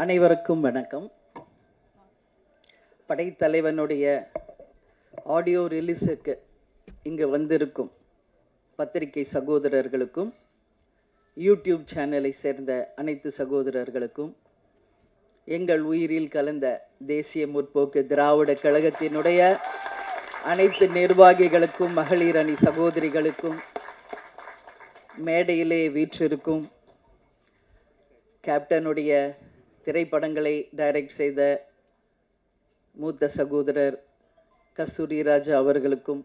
அனைவருக்கும் வணக்கம். படைத்தலைவனுடைய ஆடியோ ரிலீஸுக்கு இங்கு வந்திருக்கும் பத்திரிகை சகோதரர்களுக்கும் யூடியூப் சேனலை சேர்ந்த அனைத்து சகோதரர்களுக்கும் எங்கள் உயிரில் கலந்த தேசிய முற்போக்கு திராவிட கழகத்தினுடைய அனைத்து நிர்வாகிகளுக்கும் மகளிர் அணி சகோதரிகளுக்கும் மேடையிலே வீற்றிருக்கும் கேப்டனுடைய திரைப்படங்களை டைரக்ட் செய்த மூத்த சகோதரர் கஸ்தூரி ராஜா அவர்களுக்கும்,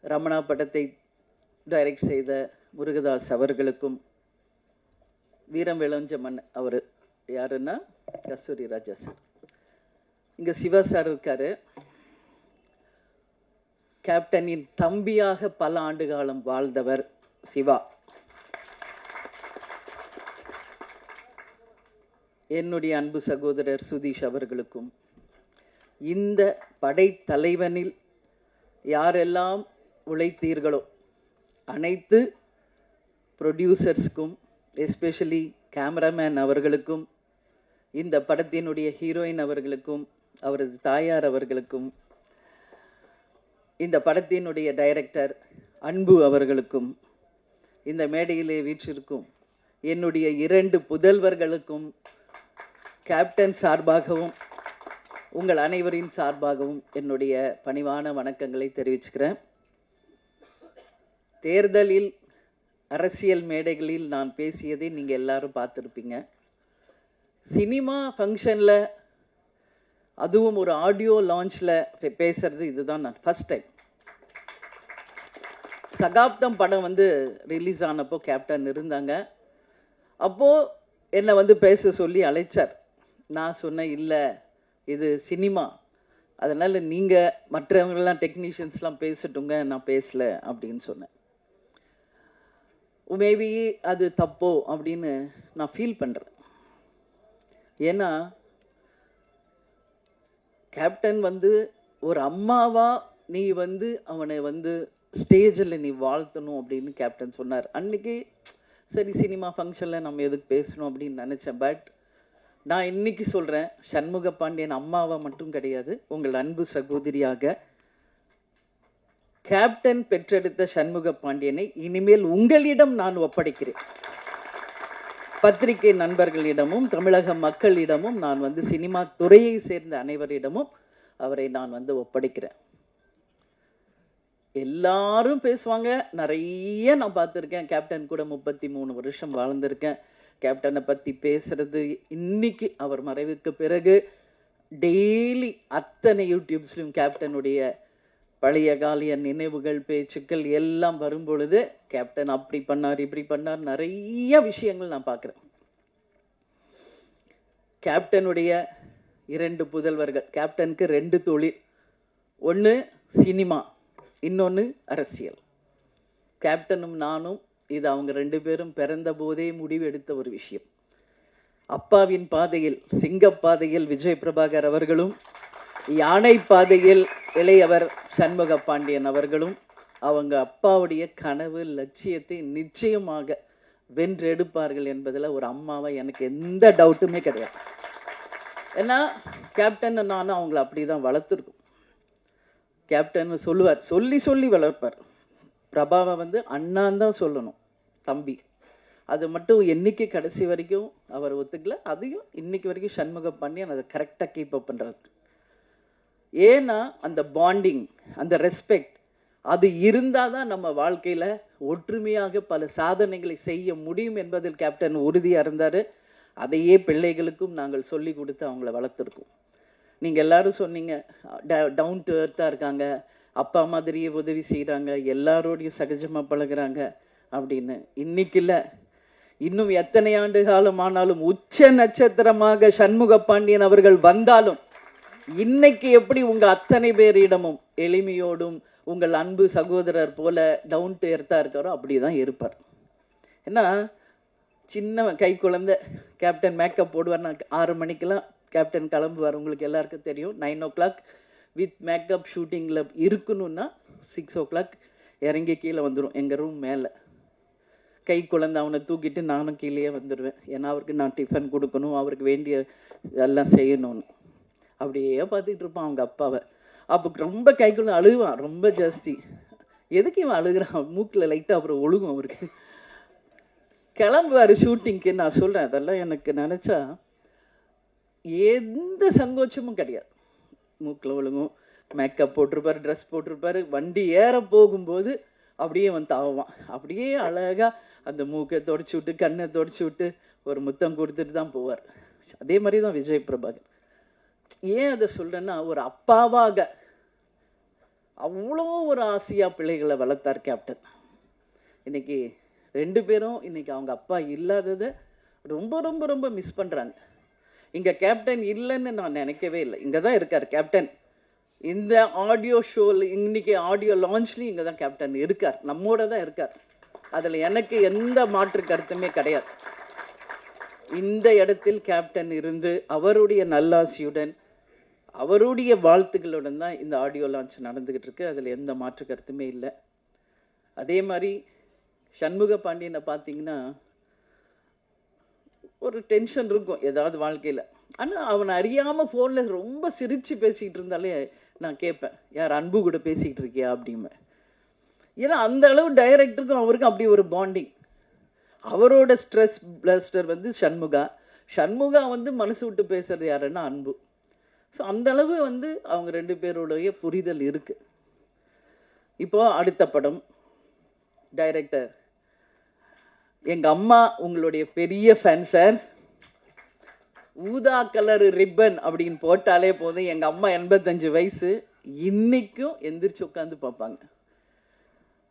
ரமணா படத்தை டைரக்ட் செய்த முருகதாஸ் அவர்களுக்கும், வீரம் விளஞ்சமன் அவர் யாருன்னா கஸ்தூரி ராஜா சார், இங்கே சிவா சார் இருக்காரு. கேப்டனின் தம்பியாக பல ஆண்டு காலம் வாழ்ந்தவர் சிவா. என்னுடைய அன்பு சகோதரர் சுதீஷ் அவர்களுக்கும், இந்த படைத்தலைவனில் யாரெல்லாம் உழைத்தீர்களோ அனைத்து ப்ரொடியூசர்ஸ்க்கும், எஸ்பெஷலி கேமராமேன் அவர்களுக்கும், இந்த படத்தினுடைய ஹீரோயின் அவர்களுக்கும், அவரது தாயார் அவர்களுக்கும், இந்த படத்தினுடைய டைரக்டர் அன்பு அவர்களுக்கும், இந்த மேடையிலே வீற்றிருக்கும் என்னுடைய 2 புதல்வர்களுக்கும் கேப்டன் சார்பாகவும் உங்கள் அனைவரின் சார்பாகவும் என்னுடைய பணிவான வணக்கங்களை தெரிவிச்சுக்கிறேன். தேர்தலில் அரசியல் மேடைகளில் நான் பேசியதை நீங்கள் எல்லாரும் பார்த்துருப்பீங்க. சினிமா ஃபங்க்ஷனில், அதுவும் ஒரு ஆடியோ லான்ச்சில் பேசுறது இதுதான் நான் ஃபர்ஸ்ட் டைம். சகாப்தம் படம் ரிலீஸ் ஆனப்போ கேப்டன் இருந்தாங்க. அப்போது என்னை பேச சொல்லி அழைச்சார். நான் சொன்னேன், இல்லை இது சினிமா, அதனால் நீங்கள் மற்றவங்களாம் டெக்னீஷியன்ஸ்லாம் பேசட்டுங்க, நான் பேசலை அப்படின்னு சொன்னேன். மேபி அது தப்போ அப்படின்னு நான் ஃபீல் பண்ணுறேன். ஏன்னா கேப்டன் ஒரு அம்மாவா நீ அவனை ஸ்டேஜில் நீ வாழ்த்தணும் அப்படின்னு கேப்டன் சொன்னார். அன்றைக்கி சரி, சினிமா ஃபங்க்ஷனில் நம்ம எதுக்கு பேசணும் அப்படின்னு நினச்சேன். பட் நான் இன்னைக்கு சொல்கிறேன், சண்முக பாண்டியன் அம்மாவை மட்டும் கிடையாது, உங்கள் அன்பு சகோதரியாக கேப்டன் பெற்றெடுத்த சண்முக பாண்டியனை இனிமேல் உங்களிடம் நான் ஒப்படைக்கிறேன். பத்திரிகை நண்பர்களிடமும் தமிழக மக்களிடமும் நான் சினிமா துறையை சேர்ந்த அனைவரிடமும் அவரை நான் ஒப்படைக்கிறேன். எல்லாரும் பேசுவாங்க, நிறைய நான் பார்த்துருக்கேன். கேப்டன் கூட 33 வருஷம் வாழ்ந்திருக்கேன். கேப்டனை பற்றி பேசுறது இன்னைக்கு அவர் மறைவுக்கு பிறகு டெய்லி அத்தனை யூடியூப்ஸ்லையும் கேப்டனுடைய பழைய காலிய நினைவுகள், பேச்சுக்கள் எல்லாம் வரும்பொழுது கேப்டன் அப்படி பண்ணார், இப்படி பண்ணார், நிறைய விஷயங்கள் நான் பார்க்குறேன். கேப்டனுடைய 2 புதல்வர்கள். கேப்டனுக்கு 2 தொழில், ஒன்று சினிமா, இன்னொன்று அரசியல். கேப்டனும் நானும் இது அவங்க 2 பேரும் பிறந்த போதே முடிவெடுத்த ஒரு விஷயம். அப்பாவின் பாதையில், சிங்கப்பாதையில் விஜய் பிரபாகர் அவர்களும், யானை பாதையில் இளையவர் சண்முக பாண்டியன் அவர்களும் அவங்க அப்பாவுடைய கனவு லட்சியத்தை நிச்சயமாக வென்றெடுப்பார்கள் என்பதில் ஒரு அம்மாவை எனக்கு எந்த டவுட்டுமே கிடையாது. ஏன்னா கேப்டன் நானும் அவங்கள அப்படி தான் வளர்த்துருக்கோம். கேப்டன் சொல்லுவார், சொல்லி சொல்லி வளர்ப்பார். பிரபாவை அண்ணான் தான் சொல்லணும், தம்பி. அது மட்டும் என்னைக்கு கடைசி வரைக்கும் அவர் ஒத்துக்கல. அதையும் இன்னைக்கு வரைக்கும் சண்முக பாண்டியன் அதை கரெக்டாக கீப் அப் பண்ணுறாரு. ஏன்னா அந்த பாண்டிங், அந்த ரெஸ்பெக்ட், அது இருந்தால் தான் நம்ம வாழ்க்கையில் ஒற்றுமையாக பல சாதனைகளை செய்ய முடியும் என்பதில் கேப்டன் உறுதியாக இருந்தார். அதையே பிள்ளைகளுக்கும் நாங்கள் சொல்லி கொடுத்து அவங்கள வளர்த்துருக்கோம். நீங்கள் எல்லாரும் சொன்னீங்க, டவுன் டு எர்த்தாக இருக்காங்க, அப்பா மாதிரியே உதவி செய்கிறாங்க, எல்லாரோடையும் சகஜமாக பழகுறாங்க அப்படின்னு. இன்னைக்கு இல்லை, இன்னும் எத்தனை ஆண்டு காலம் ஆனாலும், உச்ச நட்சத்திரமாக சண்முக பாண்டியன் அவர்கள் வந்தாலும், இன்னைக்கு எப்படி உங்கள் அத்தனை பேரிடமும் எளிமையோடும் உங்கள் அன்பு சகோதரர் போல டவுன் டு எர்த்தாக இருக்காரோ அப்படி தான் இருப்பார். ஏன்னா சின்ன கை குழந்தை கேப்டன் மேக்கப் போடுவார். நான் 6 மணிக்கெல்லாம் கேப்டன் கிளம்புவார். உங்களுக்கு எல்லாருக்கும் தெரியும், 9 o'clock வித் மேக்கப் ஷூட்டிங்கில் இருக்கணும்னா 6 o'clock இறங்கி கீழே வந்துடும் எங்கள் ரூம் மேலே. கை குழந்தை அவனை தூக்கிட்டு நானும் கீழே வந்துடுவேன். ஏன்னா அவருக்கு நான் டிஃபன் கொடுக்கணும், அவருக்கு வேண்டிய எல்லாம் செய்யணும்னு. அப்படியே பார்த்துக்கிட்டு இருப்பான் அவங்க அப்பாவை. அப்போ ரொம்ப கை குழந்தை அழுவான் ரொம்ப ஜாஸ்தி. எதுக்கு இவன் அழுகிறான்? மூக்கில் லைட்டாக அப்புறம் ஒழுகும் அவருக்கு. கிளம்புவார் ஷூட்டிங்க்கு. நான் சொல்கிறேன், அதெல்லாம் எனக்கு நினச்சா எந்த சங்கோச்சமும் கிடையாது. மூக்கில் ஒழுகும், மேக்கப் போட்டிருப்பார், ட்ரெஸ் போட்டிருப்பார். வண்டி ஏற போகும்போது அப்படியே வந்து தாவான். அப்படியே அழகாக அந்த மூக்கை தொடச்சி விட்டு கண்ணை தொடச்சி விட்டு ஒரு முத்தம் கொடுத்துட்டு தான் போவார். அதே மாதிரி தான் விஜய் பிரபாகர். ஏன் அதை சொல்கிறேன்னா, ஒரு அப்பாவாக அவ்வளோ ஒரு ஆசையாக பிள்ளைகளை வளர்த்தார் கேப்டன். இன்னைக்கு 2 பேரும் இன்னைக்கு அவங்க அப்பா இல்லாததை ரொம்ப ரொம்ப ரொம்ப மிஸ் பண்ணுறாங்க. இங்கே கேப்டன் இல்லைன்னு நான் நினைக்கவே இல்லை. இங்கே தான் இருக்கார் கேப்டன். இந்த ஆடியோ ஷோவில் இன்னைக்கு ஆடியோ லான்ச்லேயும் இங்கே தான் கேப்டன் இருக்கார், நம்மோட தான் இருக்கார். அதில் எனக்கு எந்த மாற்று கருத்துமே கிடையாது. இந்த இடத்தில் கேப்டன் இருந்து அவருடைய நல்லாசியுடன் அவருடைய வாழ்த்துக்களுடன் தான் இந்த ஆடியோ லான்ச் நடந்துக்கிட்டு இருக்கு. அதில் எந்த மாற்று கருத்துமே இல்லை. அதே மாதிரி சண்முக பாண்டியனை பார்த்தீங்கன்னா ஒரு டென்ஷன் இருக்கும் ஏதாவது வாழ்க்கையில். ஆனால் அவனை அறியாமல் ஃபோனில் ரொம்ப சிரித்து பேசிக்கிட்டு இருந்தாலே நான் கேட்பேன், யார் அன்பு கூட பேசிக்கிட்டு இருக்கியா அப்படிமே. ஏன்னா அந்த அளவு டைரக்டருக்கும் அவருக்கும் அப்படி ஒரு பாண்டிங். அவரோட ஸ்ட்ரெஸ் பிளஸ்டர் வந்து சண்முகா வந்து மனசு விட்டு பேசுறது யாருன்னா அன்பு. ஸோ அந்த அளவு வந்து அவங்க 2 பேருடைய புரிதல் இருக்கு. இப்போ அடுத்த படம் டைரக்டர் எங்கள் அம்மா உங்களுடைய பெரிய ஃபேன் சார். ஊதா கலர் ரிப்பன் அப்படின்னு போட்டாலே போதும். எங்கள் அம்மா 85 வயசு, இன்னைக்கும் எந்திரிச்சு உட்காந்து பார்ப்பாங்க.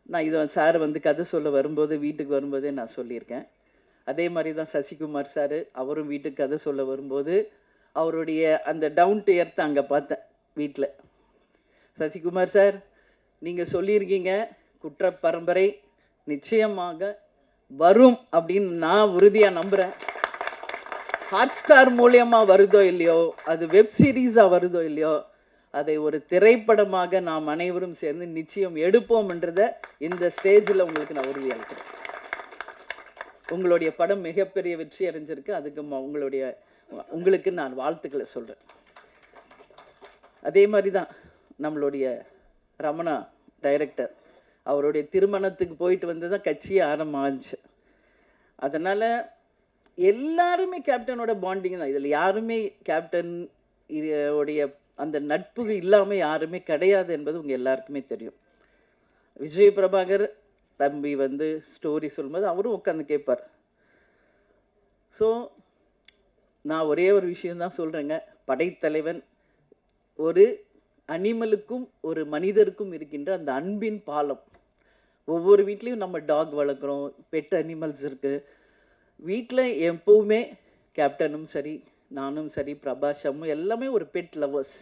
நான் இதை சார் வந்து கதை சொல்ல வரும்போது வீட்டுக்கு வரும்போதே நான் சொல்லியிருக்கேன். அதே மாதிரி தான் சசிகுமார் சார், அவரும் வீட்டுக்கு கதை சொல்ல வரும்போது அவருடைய அந்த டவுன் டு எர்த் அங்கே பார்த்தேன் வீட்டில். சசிகுமார் சார், நீங்கள் சொல்லியிருக்கீங்க குற்ற பரம்பரை நிச்சயமாக வரும் அப்படின்னு நான் உறுதியாக நம்புகிறேன். ஹாட்ஸ்டார் மூலியமாக வருதோ இல்லையோ, அது வெப் சீரிஸாக வருதோ இல்லையோ, அதை ஒரு திரைப்படமாக நாம் அனைவரும் சேர்ந்து நிச்சயம் எடுப்போம்ன்றதை இந்த ஸ்டேஜில் உங்களுக்கு நான் உறுதியளிக்கிறேன். உங்களுடைய படம் மிகப்பெரிய வெற்றி அடைஞ்சிருக்கு. அதுக்கு உங்களுக்கு நான் வாழ்த்துக்களை சொல்கிறேன். அதே மாதிரி தான் நம்மளுடைய ரமணா டைரக்டர், அவருடைய திருமணத்துக்கு போயிட்டு வந்து தான் கட்சியே ஆரம்பிச்சு. அதனால் எல்லாருமே கேப்டனோட பாண்டிங் தான். இதில் யாருமே கேப்டன் உடைய அந்த நட்பு இல்லாமல் யாருமே கிடையாது என்பது உங்கள் எல்லாருக்குமே தெரியும். விஜய் பிரபாகர் தம்பி வந்து ஸ்டோரி சொல்லும்போது அவரும் உட்காந்து கேட்பார். ஸோ நான் ஒரே ஒரு விஷயம்தான் சொல்கிறேங்க, படைத்தலைவன் ஒரு அனிமலுக்கும் ஒரு மனிதருக்கும் இருக்கின்ற அந்த அன்பின் பாலம். ஒவ்வொரு வீட்லேயும் நம்ம டாக் வளர்க்குறோம், பெட் அனிமல்ஸ் இருக்குது. வீட்டில் எப்போவுமே கேப்டனும் சரி, நானும் சரி, பிரபாஷமும் எல்லாமே ஒரு பெட் லவர்ஸ்.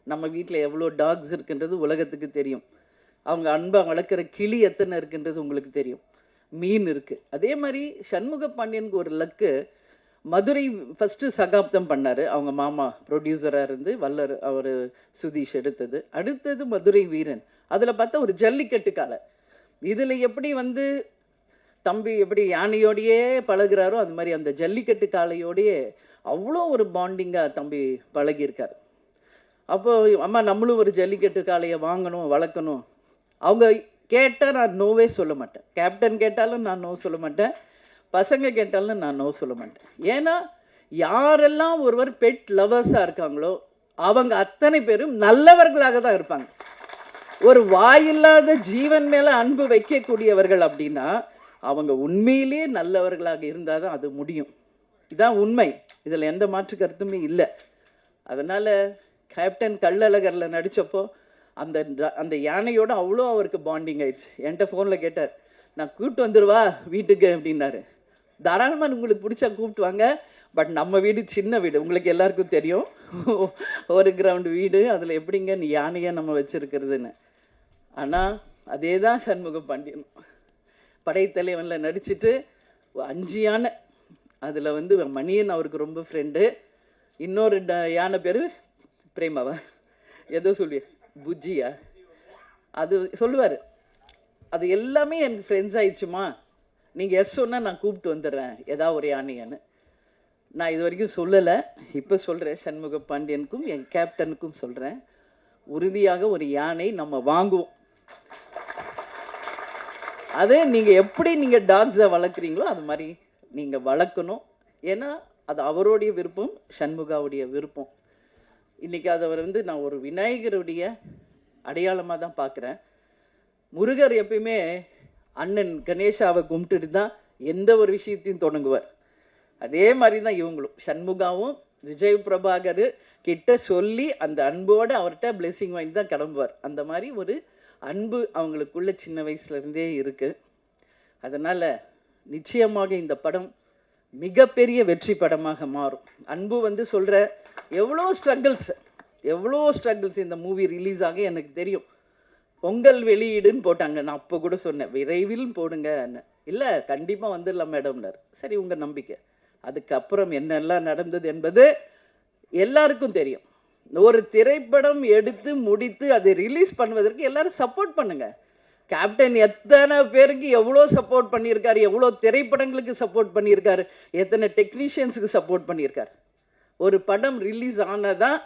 நம்ம வீட்டில் எவ்வளோ டாக்ஸ் இருக்குன்றது உலகத்துக்கு தெரியும். அவங்க அன்பாக வளர்க்குற கிளி எத்தனை இருக்குன்றது உங்களுக்கு தெரியும். மீன் இருக்குது. அதே மாதிரி சண்முக பாண்டியனுக்கு ஒரு லக்கு, மதுரை ஃபஸ்ட்டு சகாப்தம் பண்ணார். அவங்க மாமா ப்ரொடியூசராக இருந்து வல்லர் அவர் சுதீஷ் எடுத்தது. அடுத்தது மதுரை வீரன். அதில் பார்த்தா ஒரு ஜல்லிக்கட்டு காலை. இதில் எப்படி வந்து தம்பி எப்படி யானையோடையே பழகுறாரோ அது மாதிரி அந்த ஜல்லிக்கட்டு காளையோடையே அவ்வளோ ஒரு பாண்டிங்காக தம்பி பழகியிருக்கார். அப்போது அம்மா நம்மளும் ஒரு ஜல்லிக்கட்டு காளையை வாங்கணும், வளர்க்கணும். அவங்க கேட்டால் நான் நோவே சொல்ல மாட்டேன். கேப்டன் கேட்டாலும் நான் நோ சொல்ல மாட்டேன், பசங்க கேட்டாலும் நான் நோ சொல்ல மாட்டேன். ஏன்னா யாரெல்லாம் ஒருவர் பெட் லவர்ஸாக இருக்காங்களோ அவங்க அத்தனை பேரும் நல்லவர்களாக தான் இருப்பாங்க. ஒரு வாயில்லாத ஜீவன் மேலே அன்பு வைக்கக்கூடியவர்கள் அப்படின்னா அவங்க உண்மையிலேயே நல்லவர்களாக இருந்தால் தான் அது முடியும். இதுதான் உண்மை. இதில் எந்த மாற்று கருத்துமே இல்லை. அதனால் கேப்டன் கள்ளழகரில் நடித்தப்போ அந்த யானையோட அவ்வளோ அவருக்கு பாண்டிங் ஆயிடுச்சு. என்கிட்ட ஃபோனில் கேட்டார், நான் கூப்பிட்டு வந்துடுவா வீட்டுக்கு அப்படின்னாரு. தாராளமாக உங்களுக்கு பிடிச்சா கூப்பிட்டு வாங்க, பட் நம்ம வீடு சின்ன வீடு, உங்களுக்கு எல்லாருக்கும் தெரியும், ஒரு கிரவுண்டு வீடு, அதில் எப்படிங்க நீ யானையை நம்ம வச்சுருக்கிறதுன்னு. ஆனால் அதே தான் சண்முக பாண்டியன் படைத்தலைவனில் நடிச்சுட்டு 5 யானை, அதில் வந்து மணியன் அவருக்கு ரொம்ப ஃப்ரெண்டு. இன்னொரு யானை பேர் பிரேமாவா ஏதோ சொல்லி புஜ்ஜியா அது சொல்லுவார். அது எல்லாமே எனக்கு ஃப்ரெண்ட்ஸ் ஆயிடுச்சுமா, நீங்கள் எஸ் சொன்னால் நான் கூப்பிட்டு வந்துடுறேன் ஏதாவது ஒரு யானையான்னு. நான் இது வரைக்கும் சொல்லலை, இப்போ சொல்கிறேன். சண்முக பாண்டியனுக்கும் என் கேப்டனுக்கும் சொல்கிறேன், உறுதியாக ஒரு யானை நம்ம வாங்குவோம். அது நீங்கள் எப்படி நீங்கள் டாக்ஸை வளர்க்குறீங்களோ அது மாதிரி நீங்கள் வளர்க்கணும். ஏன்னா அது அவருடைய விருப்பம், சண்முகாவுடைய விருப்பம். இன்றைக்கி அதை நான் ஒரு விநாயகருடைய அடையாளமாக தான் பார்க்குறேன். முருகர் எப்பயுமே அண்ணன் கணேசாவை கும்பிட்டுட்டு தான் எந்த ஒரு விஷயத்தையும் தொடங்குவார். அதே மாதிரி தான் இவங்களும், சண்முகாவும் விஜய் பிரபாகர் கிட்ட சொல்லி அந்த அன்போடு அவர்கிட்ட பிளெஸிங் வாங்கி தான் கிளம்புவார். அந்த மாதிரி ஒரு அன்பு அவங்களுக்குள்ள சின்ன வயசுலேருந்தே இருக்குது. அதனால் நிச்சயமாக இந்த படம் மிகப்பெரிய வெற்றி படமாக மாறும். அன்பு சொல்கிற எவ்வளோ ஸ்ட்ரகிள்ஸ் இந்த மூவி ரிலீஸ் ஆக எனக்கு தெரியும். பொங்கல் வெளியீடுன்னு போட்டாங்க, நான் அப்போ கூட சொன்னேன் விரைவில் போடுங்க. இல்லை கண்டிப்பாக வந்துடலாம் மேடம்னார். சரி உங்கள் நம்பிக்கை. அதுக்கப்புறம் என்னெல்லாம் நடந்தது என்பது எல்லாருக்கும் தெரியும். ஒரு திரைப்படம் எடுத்து முடித்து அதை ரிலீஸ் பண்ணுவதற்கு எல்லாரும் சப்போர்ட் பண்ணுங்க. கேப்டன் எத்தனை பேருக்கு எவ்வளோ சப்போர்ட் பண்ணியிருக்காரு, எவ்வளோ திரைப்படங்களுக்கு சப்போர்ட் பண்ணியிருக்காரு, எத்தனை டெக்னீஷியன்ஸுக்கு சப்போர்ட் பண்ணியிருக்காரு. ஒரு படம் ரிலீஸ் ஆனதான்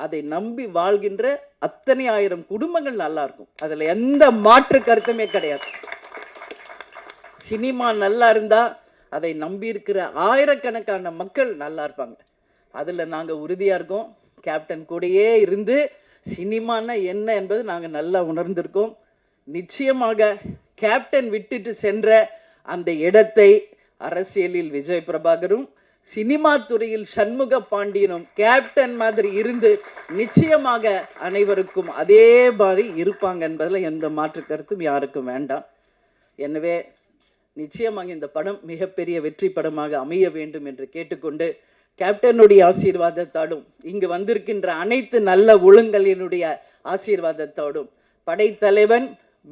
அதை நம்பி வாழ்கின்ற அத்தனை ஆயிரம் குடும்பங்கள் நல்லா இருக்கும். அதில் எந்த மாற்று கருத்துமே கிடையாது. சினிமா நல்லா இருந்தா அதை நம்பி இருக்கிற ஆயிரக்கணக்கான மக்கள் நல்லா இருப்பாங்க. அதில் நாங்கள் உறுதியாக இருக்கோம். கேப்டன் கூடயே இருந்து சினிமானா என்ன என்பது நாங்கள் நல்லா உணர்ந்திருக்கோம். நிச்சயமாக கேப்டன் விட்டுட்டு சென்ற அந்த இடத்தை அரசியலில் விஜய் பிரபாகரும், சினிமா துறையில் சண்முக பாண்டியனும் கேப்டன் மாதிரி இருந்து நிச்சயமாக அனைவருக்கும் அதே மாதிரி இருப்பாங்க என்பதில் எந்த மாற்று கருத்தும் யாருக்கும் வேண்டாம். எனவே நிச்சயமாக இந்த படம் மிகப்பெரிய வெற்றி படமாக அமைய வேண்டும் என்று கேட்டுக்கொண்டு, கேப்டனுடைய ஆசீர்வாதத்தாலும் இங்கு வந்திருக்கின்ற அனைத்து நல்ல ஒழுங்கலினுடைய ஆசீர்வாதத்தோடும் படைத்தலைவன்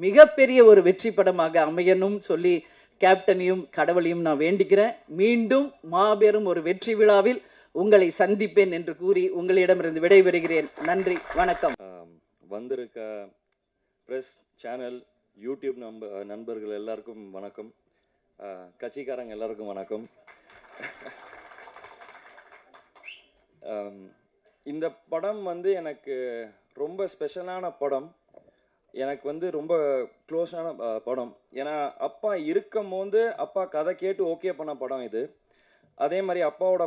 மிகப்பெரிய ஒரு வெற்றி படமாக அமையணும் சொல்லி கேப்டனையும் கடவுளையும் நான் வேண்டிக்கிறேன். மீண்டும் மாபெரும் ஒரு வெற்றி விழாவில் உங்களை சந்திப்பேன் என்று கூறி உங்களிடமிருந்து விடைபெறுகிறேன். நன்றி, வணக்கம். வந்திருக்க பிரஸ் சேனல், யூடியூப் நண்பர்கள் எல்லாருக்கும் வணக்கம். கட்சிக்காரங்க எல்லாருக்கும் வணக்கம். இந்த படம் எனக்கு ரொம்ப ஸ்பெஷலான படம். எனக்கு ரொம்ப க்ளோஸான படம். ஏன்னா அப்பா இருக்கும் போது அப்பா கதை கேட்டு ஓகே பண்ண படம் இது. அதே மாதிரி அப்பாவோட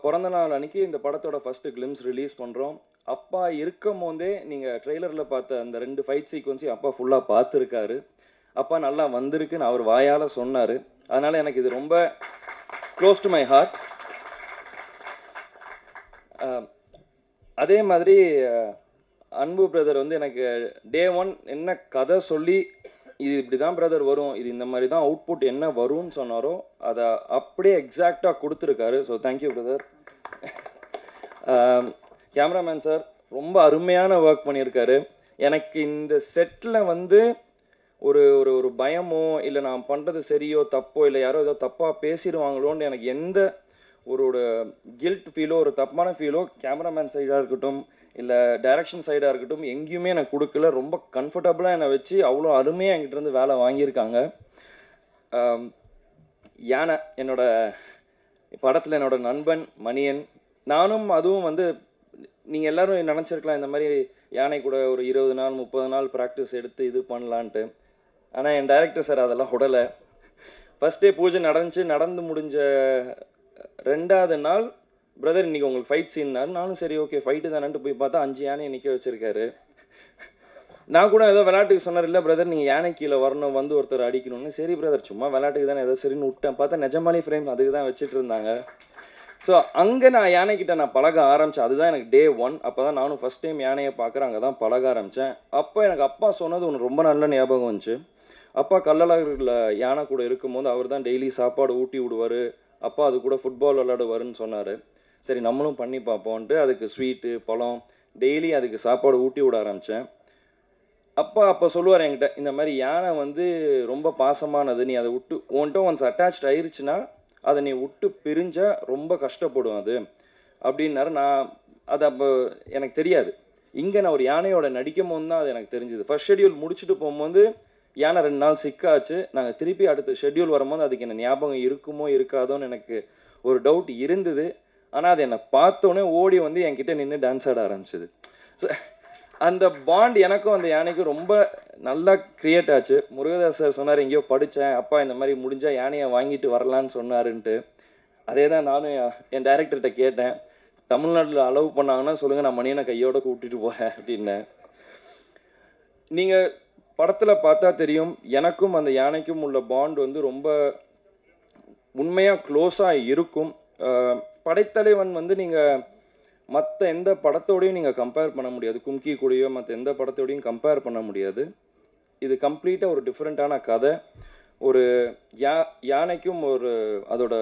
பிறந்த நாள் அன்னைக்கு இந்த படத்தோட ஃபர்ஸ்ட் கிளிம்ஸ் ரிலீஸ் பண்ணுறோம். அப்பா இருக்கும் போதே நீங்கள் ட்ரெய்லரில் பார்த்த அந்த 2 ஃபைட் சீக்வன்ஸையும் அப்பா ஃபுல்லாக பார்த்துருக்காரு. அப்பா நல்லா வந்திருக்குன்னு அவர் வாயால் சொன்னார். அதனால் எனக்கு இது ரொம்ப க்ளோஸ் டு மை ஹார்ட். அதே மாதிரி அன்பு பிரதர் எனக்கு டே 1 என்ன கதை சொல்லி இது இப்படி தான் பிரதர் வரும், இது இந்த மாதிரி தான் அவுட்புட் என்ன வரும்னு சொன்னாரோ அதை அப்படியே எக்ஸாக்டாக கொடுத்துருக்காரு. So thank you brother. Cameraman sir ரொம்ப அருமையான ஒர்க் பண்ணியிருக்காரு. எனக்கு இந்த செட்டில் ஒரு ஒரு ஒரு பயமோ இல்லை நான் பண்ணுறது சரியோ தப்போ இல்லை யாரோ ஏதோ தப்பாக பேசிடுவாங்களோன்னு எனக்கு எந்த ஒரு கில்ட் ஃபீலோ ஒரு தப்பான ஃபீலோ கேமராமேன் சைடாக இருக்கட்டும் இல்லை டைரக்ஷன் சைடாக இருக்கட்டும் எங்கேயுமே எனக்கு கொடுக்கல. ரொம்ப கம்ஃபர்டபுளாக என்னை வச்சு அவ்வளோ அருமையாக என்கிட்ட இருந்து வேலை வாங்கியிருக்காங்க. யானை என்னோட படத்தில் என்னோட நண்பன் மணியன். நானும் அதுவும் நீங்கள் எல்லோரும் நினச்சிருக்கலாம் இந்த மாதிரி யானை கூட ஒரு 20 நாள் 30 நாள் ப்ராக்டிஸ் எடுத்து இது பண்ணலான்ட்டு. ஆனால் என் டைரக்டர் சார் அதெல்லாம் உடலை. ஃபர்ஸ்ட் டே பூஜை நடந்து முடிஞ்ச 2வது நாள் பிரதர் இன்னைக்கு உங்களுக்கு ஃபைட் சீன்னாரு. நானும் சரி ஓகே ஃபைட்டு தானேன்ட்டு போய் பார்த்தா 5 யானையை நிற்க வச்சிருக்காரு. நான் கூட ஏதோ விளையாட்டுக்கு சொன்னார், இல்லை பிரதர் நீங்கள் யானை கீழே வரணும் ஒருத்தர் அடிக்கணும்னு. சரி பிரதர் சும்மா விளையாட்டுக்கு தானே ஏதோ சரின்னு விட்டேன். பார்த்தா நிஜமாலே ஃப்ரேம் அதுக்கு தான் வச்சுட்டு இருந்தாங்க. ஸோ அங்கே நான் யானைக்கிட்ட நான் பழக ஆரம்பித்தேன். அதுதான் எனக்கு டே 1. அப்போ தான் நானும் ஃபஸ்ட் டைம் யானையை பார்க்குறேன். அங்கே தான் பழக ஆரம்பித்தேன். அப்போ எனக்கு அப்பா சொன்னது ஒன்று ரொம்ப நல்ல ஞாபகம் வந்துச்சு. அப்பா கள்ளழகரில் யானை கூட இருக்கும்போது அவர் தான் டெய்லி சாப்பாடு ஊட்டி விடுவார். அப்பா அது கூட ஃபுட்பால் விளையாடுவாருன்னு சொன்னார். சரி நம்மளும் பண்ணி பார்ப்போன்ட்டு அதுக்கு ஸ்வீட்டு பழம் டெய்லி அதுக்கு சாப்பாடு ஊட்டி விட ஆரம்பித்தேன். அப்போ சொல்லுவார் என்கிட்ட, இந்த மாதிரி யானை ரொம்ப பாசமானது, நீ அதை விட்டு உன்கிட்ட ஒன்ஸ் அட்டாச்ட் ஆயிடுச்சுன்னா அதை நீ விட்டு பிரிஞ்சா ரொம்ப கஷ்டப்படும் அது அப்படின்னாரு. நான் அது அப்போ எனக்கு தெரியாது. இங்கே நான் ஒரு யானையோட நடிக்கும் போது தான் அது எனக்கு தெரிஞ்சுது. ஃபர்ஸ்ட் ஷெடியூல் முடிச்சுட்டு போகும்போது யானை 2 நாள் சிக்காச்சு. நாங்கள் திருப்பி அடுத்த ஷெட்யூல் வரும்போது அதுக்கு என்ன ஞாபகம் இருக்குமோ இருக்காதோன்னு எனக்கு ஒரு டவுட் இருந்தது. ஆனால் அது என்னை பார்த்தோன்னே ஓடி வந்து என்கிட்ட நின்று டான்ஸ் ஆட ஆரம்பிச்சது. ஸோ அந்த பாண்ட் எனக்கும் அந்த யானைக்கும் ரொம்ப நல்லா கிரியேட் ஆச்சு. முருகதாஸ் சார் சொன்னார், எங்கேயோ படித்தேன், அப்பா இந்த மாதிரி முடிஞ்சால் யானையை வாங்கிட்டு வரலான்னு சொன்னாருன்ட்டு. அதே தான் நானும் என் டைரக்டர்கிட்ட கேட்டேன், தமிழ்நாட்டில் அலோவ் பண்ணாங்கன்னா சொல்லுங்கள், நான் மணியனை கையோட கூட்டிகிட்டு போகிறேன் அப்படின்னேன். நீங்கள் படத்தில் பார்த்தா தெரியும், எனக்கும் அந்த யானைக்கும் உள்ள பாண்ட் வந்து ரொம்ப உண்மையாக க்ளோஸாக இருக்கும். படைத்தலைவன் வந்து நீங்கள் மற்ற எந்த படத்தோடையும் நீங்கள் கம்பேர் பண்ண முடியாது. கும்கி கூடயோ மற்ற எந்த படத்தோடையும் கம்பேர் பண்ண முடியாது. இது கம்ப்ளீட்டாக ஒரு டிஃப்ரெண்ட்டான கதை. ஒரு யானைக்கும் ஒரு அதோட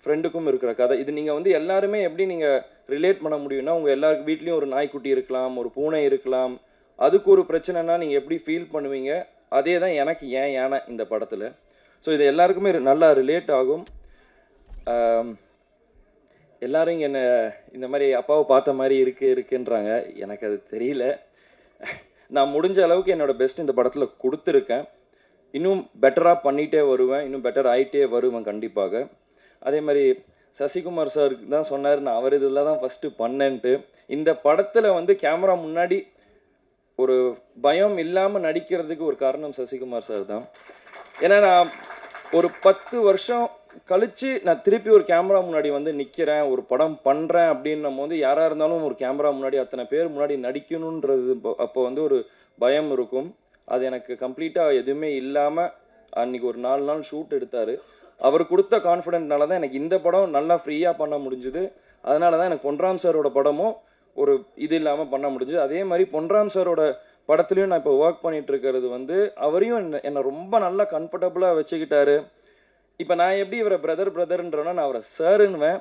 ஃப்ரெண்டுக்கும் இருக்கிற கதை. இது நீங்கள் வந்து எல்லாருமே எப்படி நீங்கள் ரிலேட் பண்ண முடியும்னா, உங்கள் எல்லாருக்கு வீட்லேயும் ஒரு நாய்க்குட்டி இருக்கலாம், ஒரு பூனை இருக்கலாம். அதுக்கு ஒரு பிரச்சனைனா நீங்கள் எப்படி ஃபீல் பண்ணுவீங்க, அதே தான் எனக்கு ஏன் யானை இந்த படத்தில். ஸோ இது எல்லாருக்குமே நல்லா ரிலேட் ஆகும். எல்லாரும் என்னை இந்த மாதிரி அப்பாவை பார்த்த மாதிரி இருக்குன்றாங்க. எனக்கு அது தெரியல. நான் முடிஞ்ச அளவுக்கு என்னோட பெஸ்ட் இந்த படத்தில் கொடுத்துருக்கேன். இன்னும் பெட்டராக பண்ணிகிட்டே வருவேன், இன்னும் பெட்டர் ஆகிட்டே வருவேன் கண்டிப்பாக. அதே மாதிரி சசிகுமார் சார் தான் சொன்னார், நான் அவர் இதில் தான் ஃபஸ்ட்டு பண்ணேன்ட்டு. இந்த படத்தில் வந்து கேமரா முன்னாடி ஒரு பயம் இல்லாமல் நடிக்கிறதுக்கு ஒரு காரணம் சசிகுமார் சார் தான். ஏன்னா நான் ஒரு 10 வருஷம் கழிச்சு நான் திருப்பி ஒரு கேமரா முன்னாடி வந்து நிற்கிறேன், ஒரு படம் பண்ணுறேன் அப்படின்னும் போது யாராக இருந்தாலும் ஒரு கேமரா முன்னாடி அத்தனை பேர் முன்னாடி நடிக்கணுன்றது அப்போ வந்து ஒரு பயம் இருக்கும். அது எனக்கு கம்ப்ளீட்டாக எதுவுமே இல்லாமல் அன்றைக்கி ஒரு 4 நாள் ஷூட் எடுத்தார். அவர் கொடுத்த கான்ஃபிடென்ட்னால தான் எனக்கு இந்த படம் நல்லா ஃப்ரீயாக பண்ண முடிஞ்சுது. அதனால தான் எனக்கு பொன்ராம் சாரோட படமும் ஒரு இது இல்லாமல் பண்ண முடிஞ்சுது. அதே மாதிரி பொன்ராம் சாரோட படத்துலையும் நான் இப்போ ஒர்க் பண்ணிட்டு இருக்கிறது வந்து அவரையும் என்னை ரொம்ப நல்லா கம்ஃபர்டபுளாக வச்சுக்கிட்டாரு. இப்போ நான் எப்படி இவரை பிரதர்ன்றோன்னா நான் அவரை சாருன்னுவேன்.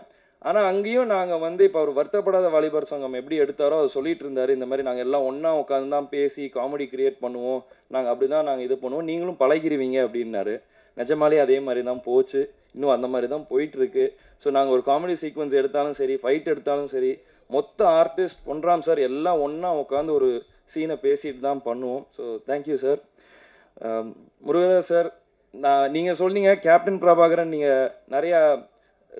ஆனால் அங்கேயும் நாங்கள் வந்து இப்போ அவர் வருத்தப்படாத வாலிபர் சங்கம் எப்படி எடுத்தாரோ அதை சொல்லிட்டு இருந்தார். இந்த மாதிரி நாங்கள் எல்லாம் ஒன்றா உட்காந்து தான் பேசி காமெடி கிரியேட் பண்ணுவோம், நாங்கள் அப்படி தான் நாங்கள் இது பண்ணுவோம், நீங்களும் பழகிடுவீங்க அப்படின்னாரு. நிஜமாலே அதே மாதிரி தான் போச்சு. இன்னும் அந்த மாதிரி தான் போயிட்டுருக்கு. ஸோ நாங்கள் ஒரு காமெடி சீக்வன்ஸ் எடுத்தாலும் சரி, ஃபைட் எடுத்தாலும் சரி, மொத்த ஆர்டிஸ்ட் பொன்ராம் சார் எல்லாம் ஒன்றா உட்காந்து ஒரு சீனை பேசிட்டு தான் பண்ணுவோம். So thank you sir. Murugadoss sir, நீங்கள் சொன்னீங்க கேப்டன் பிரபாகரன் நீங்கள் நிறையா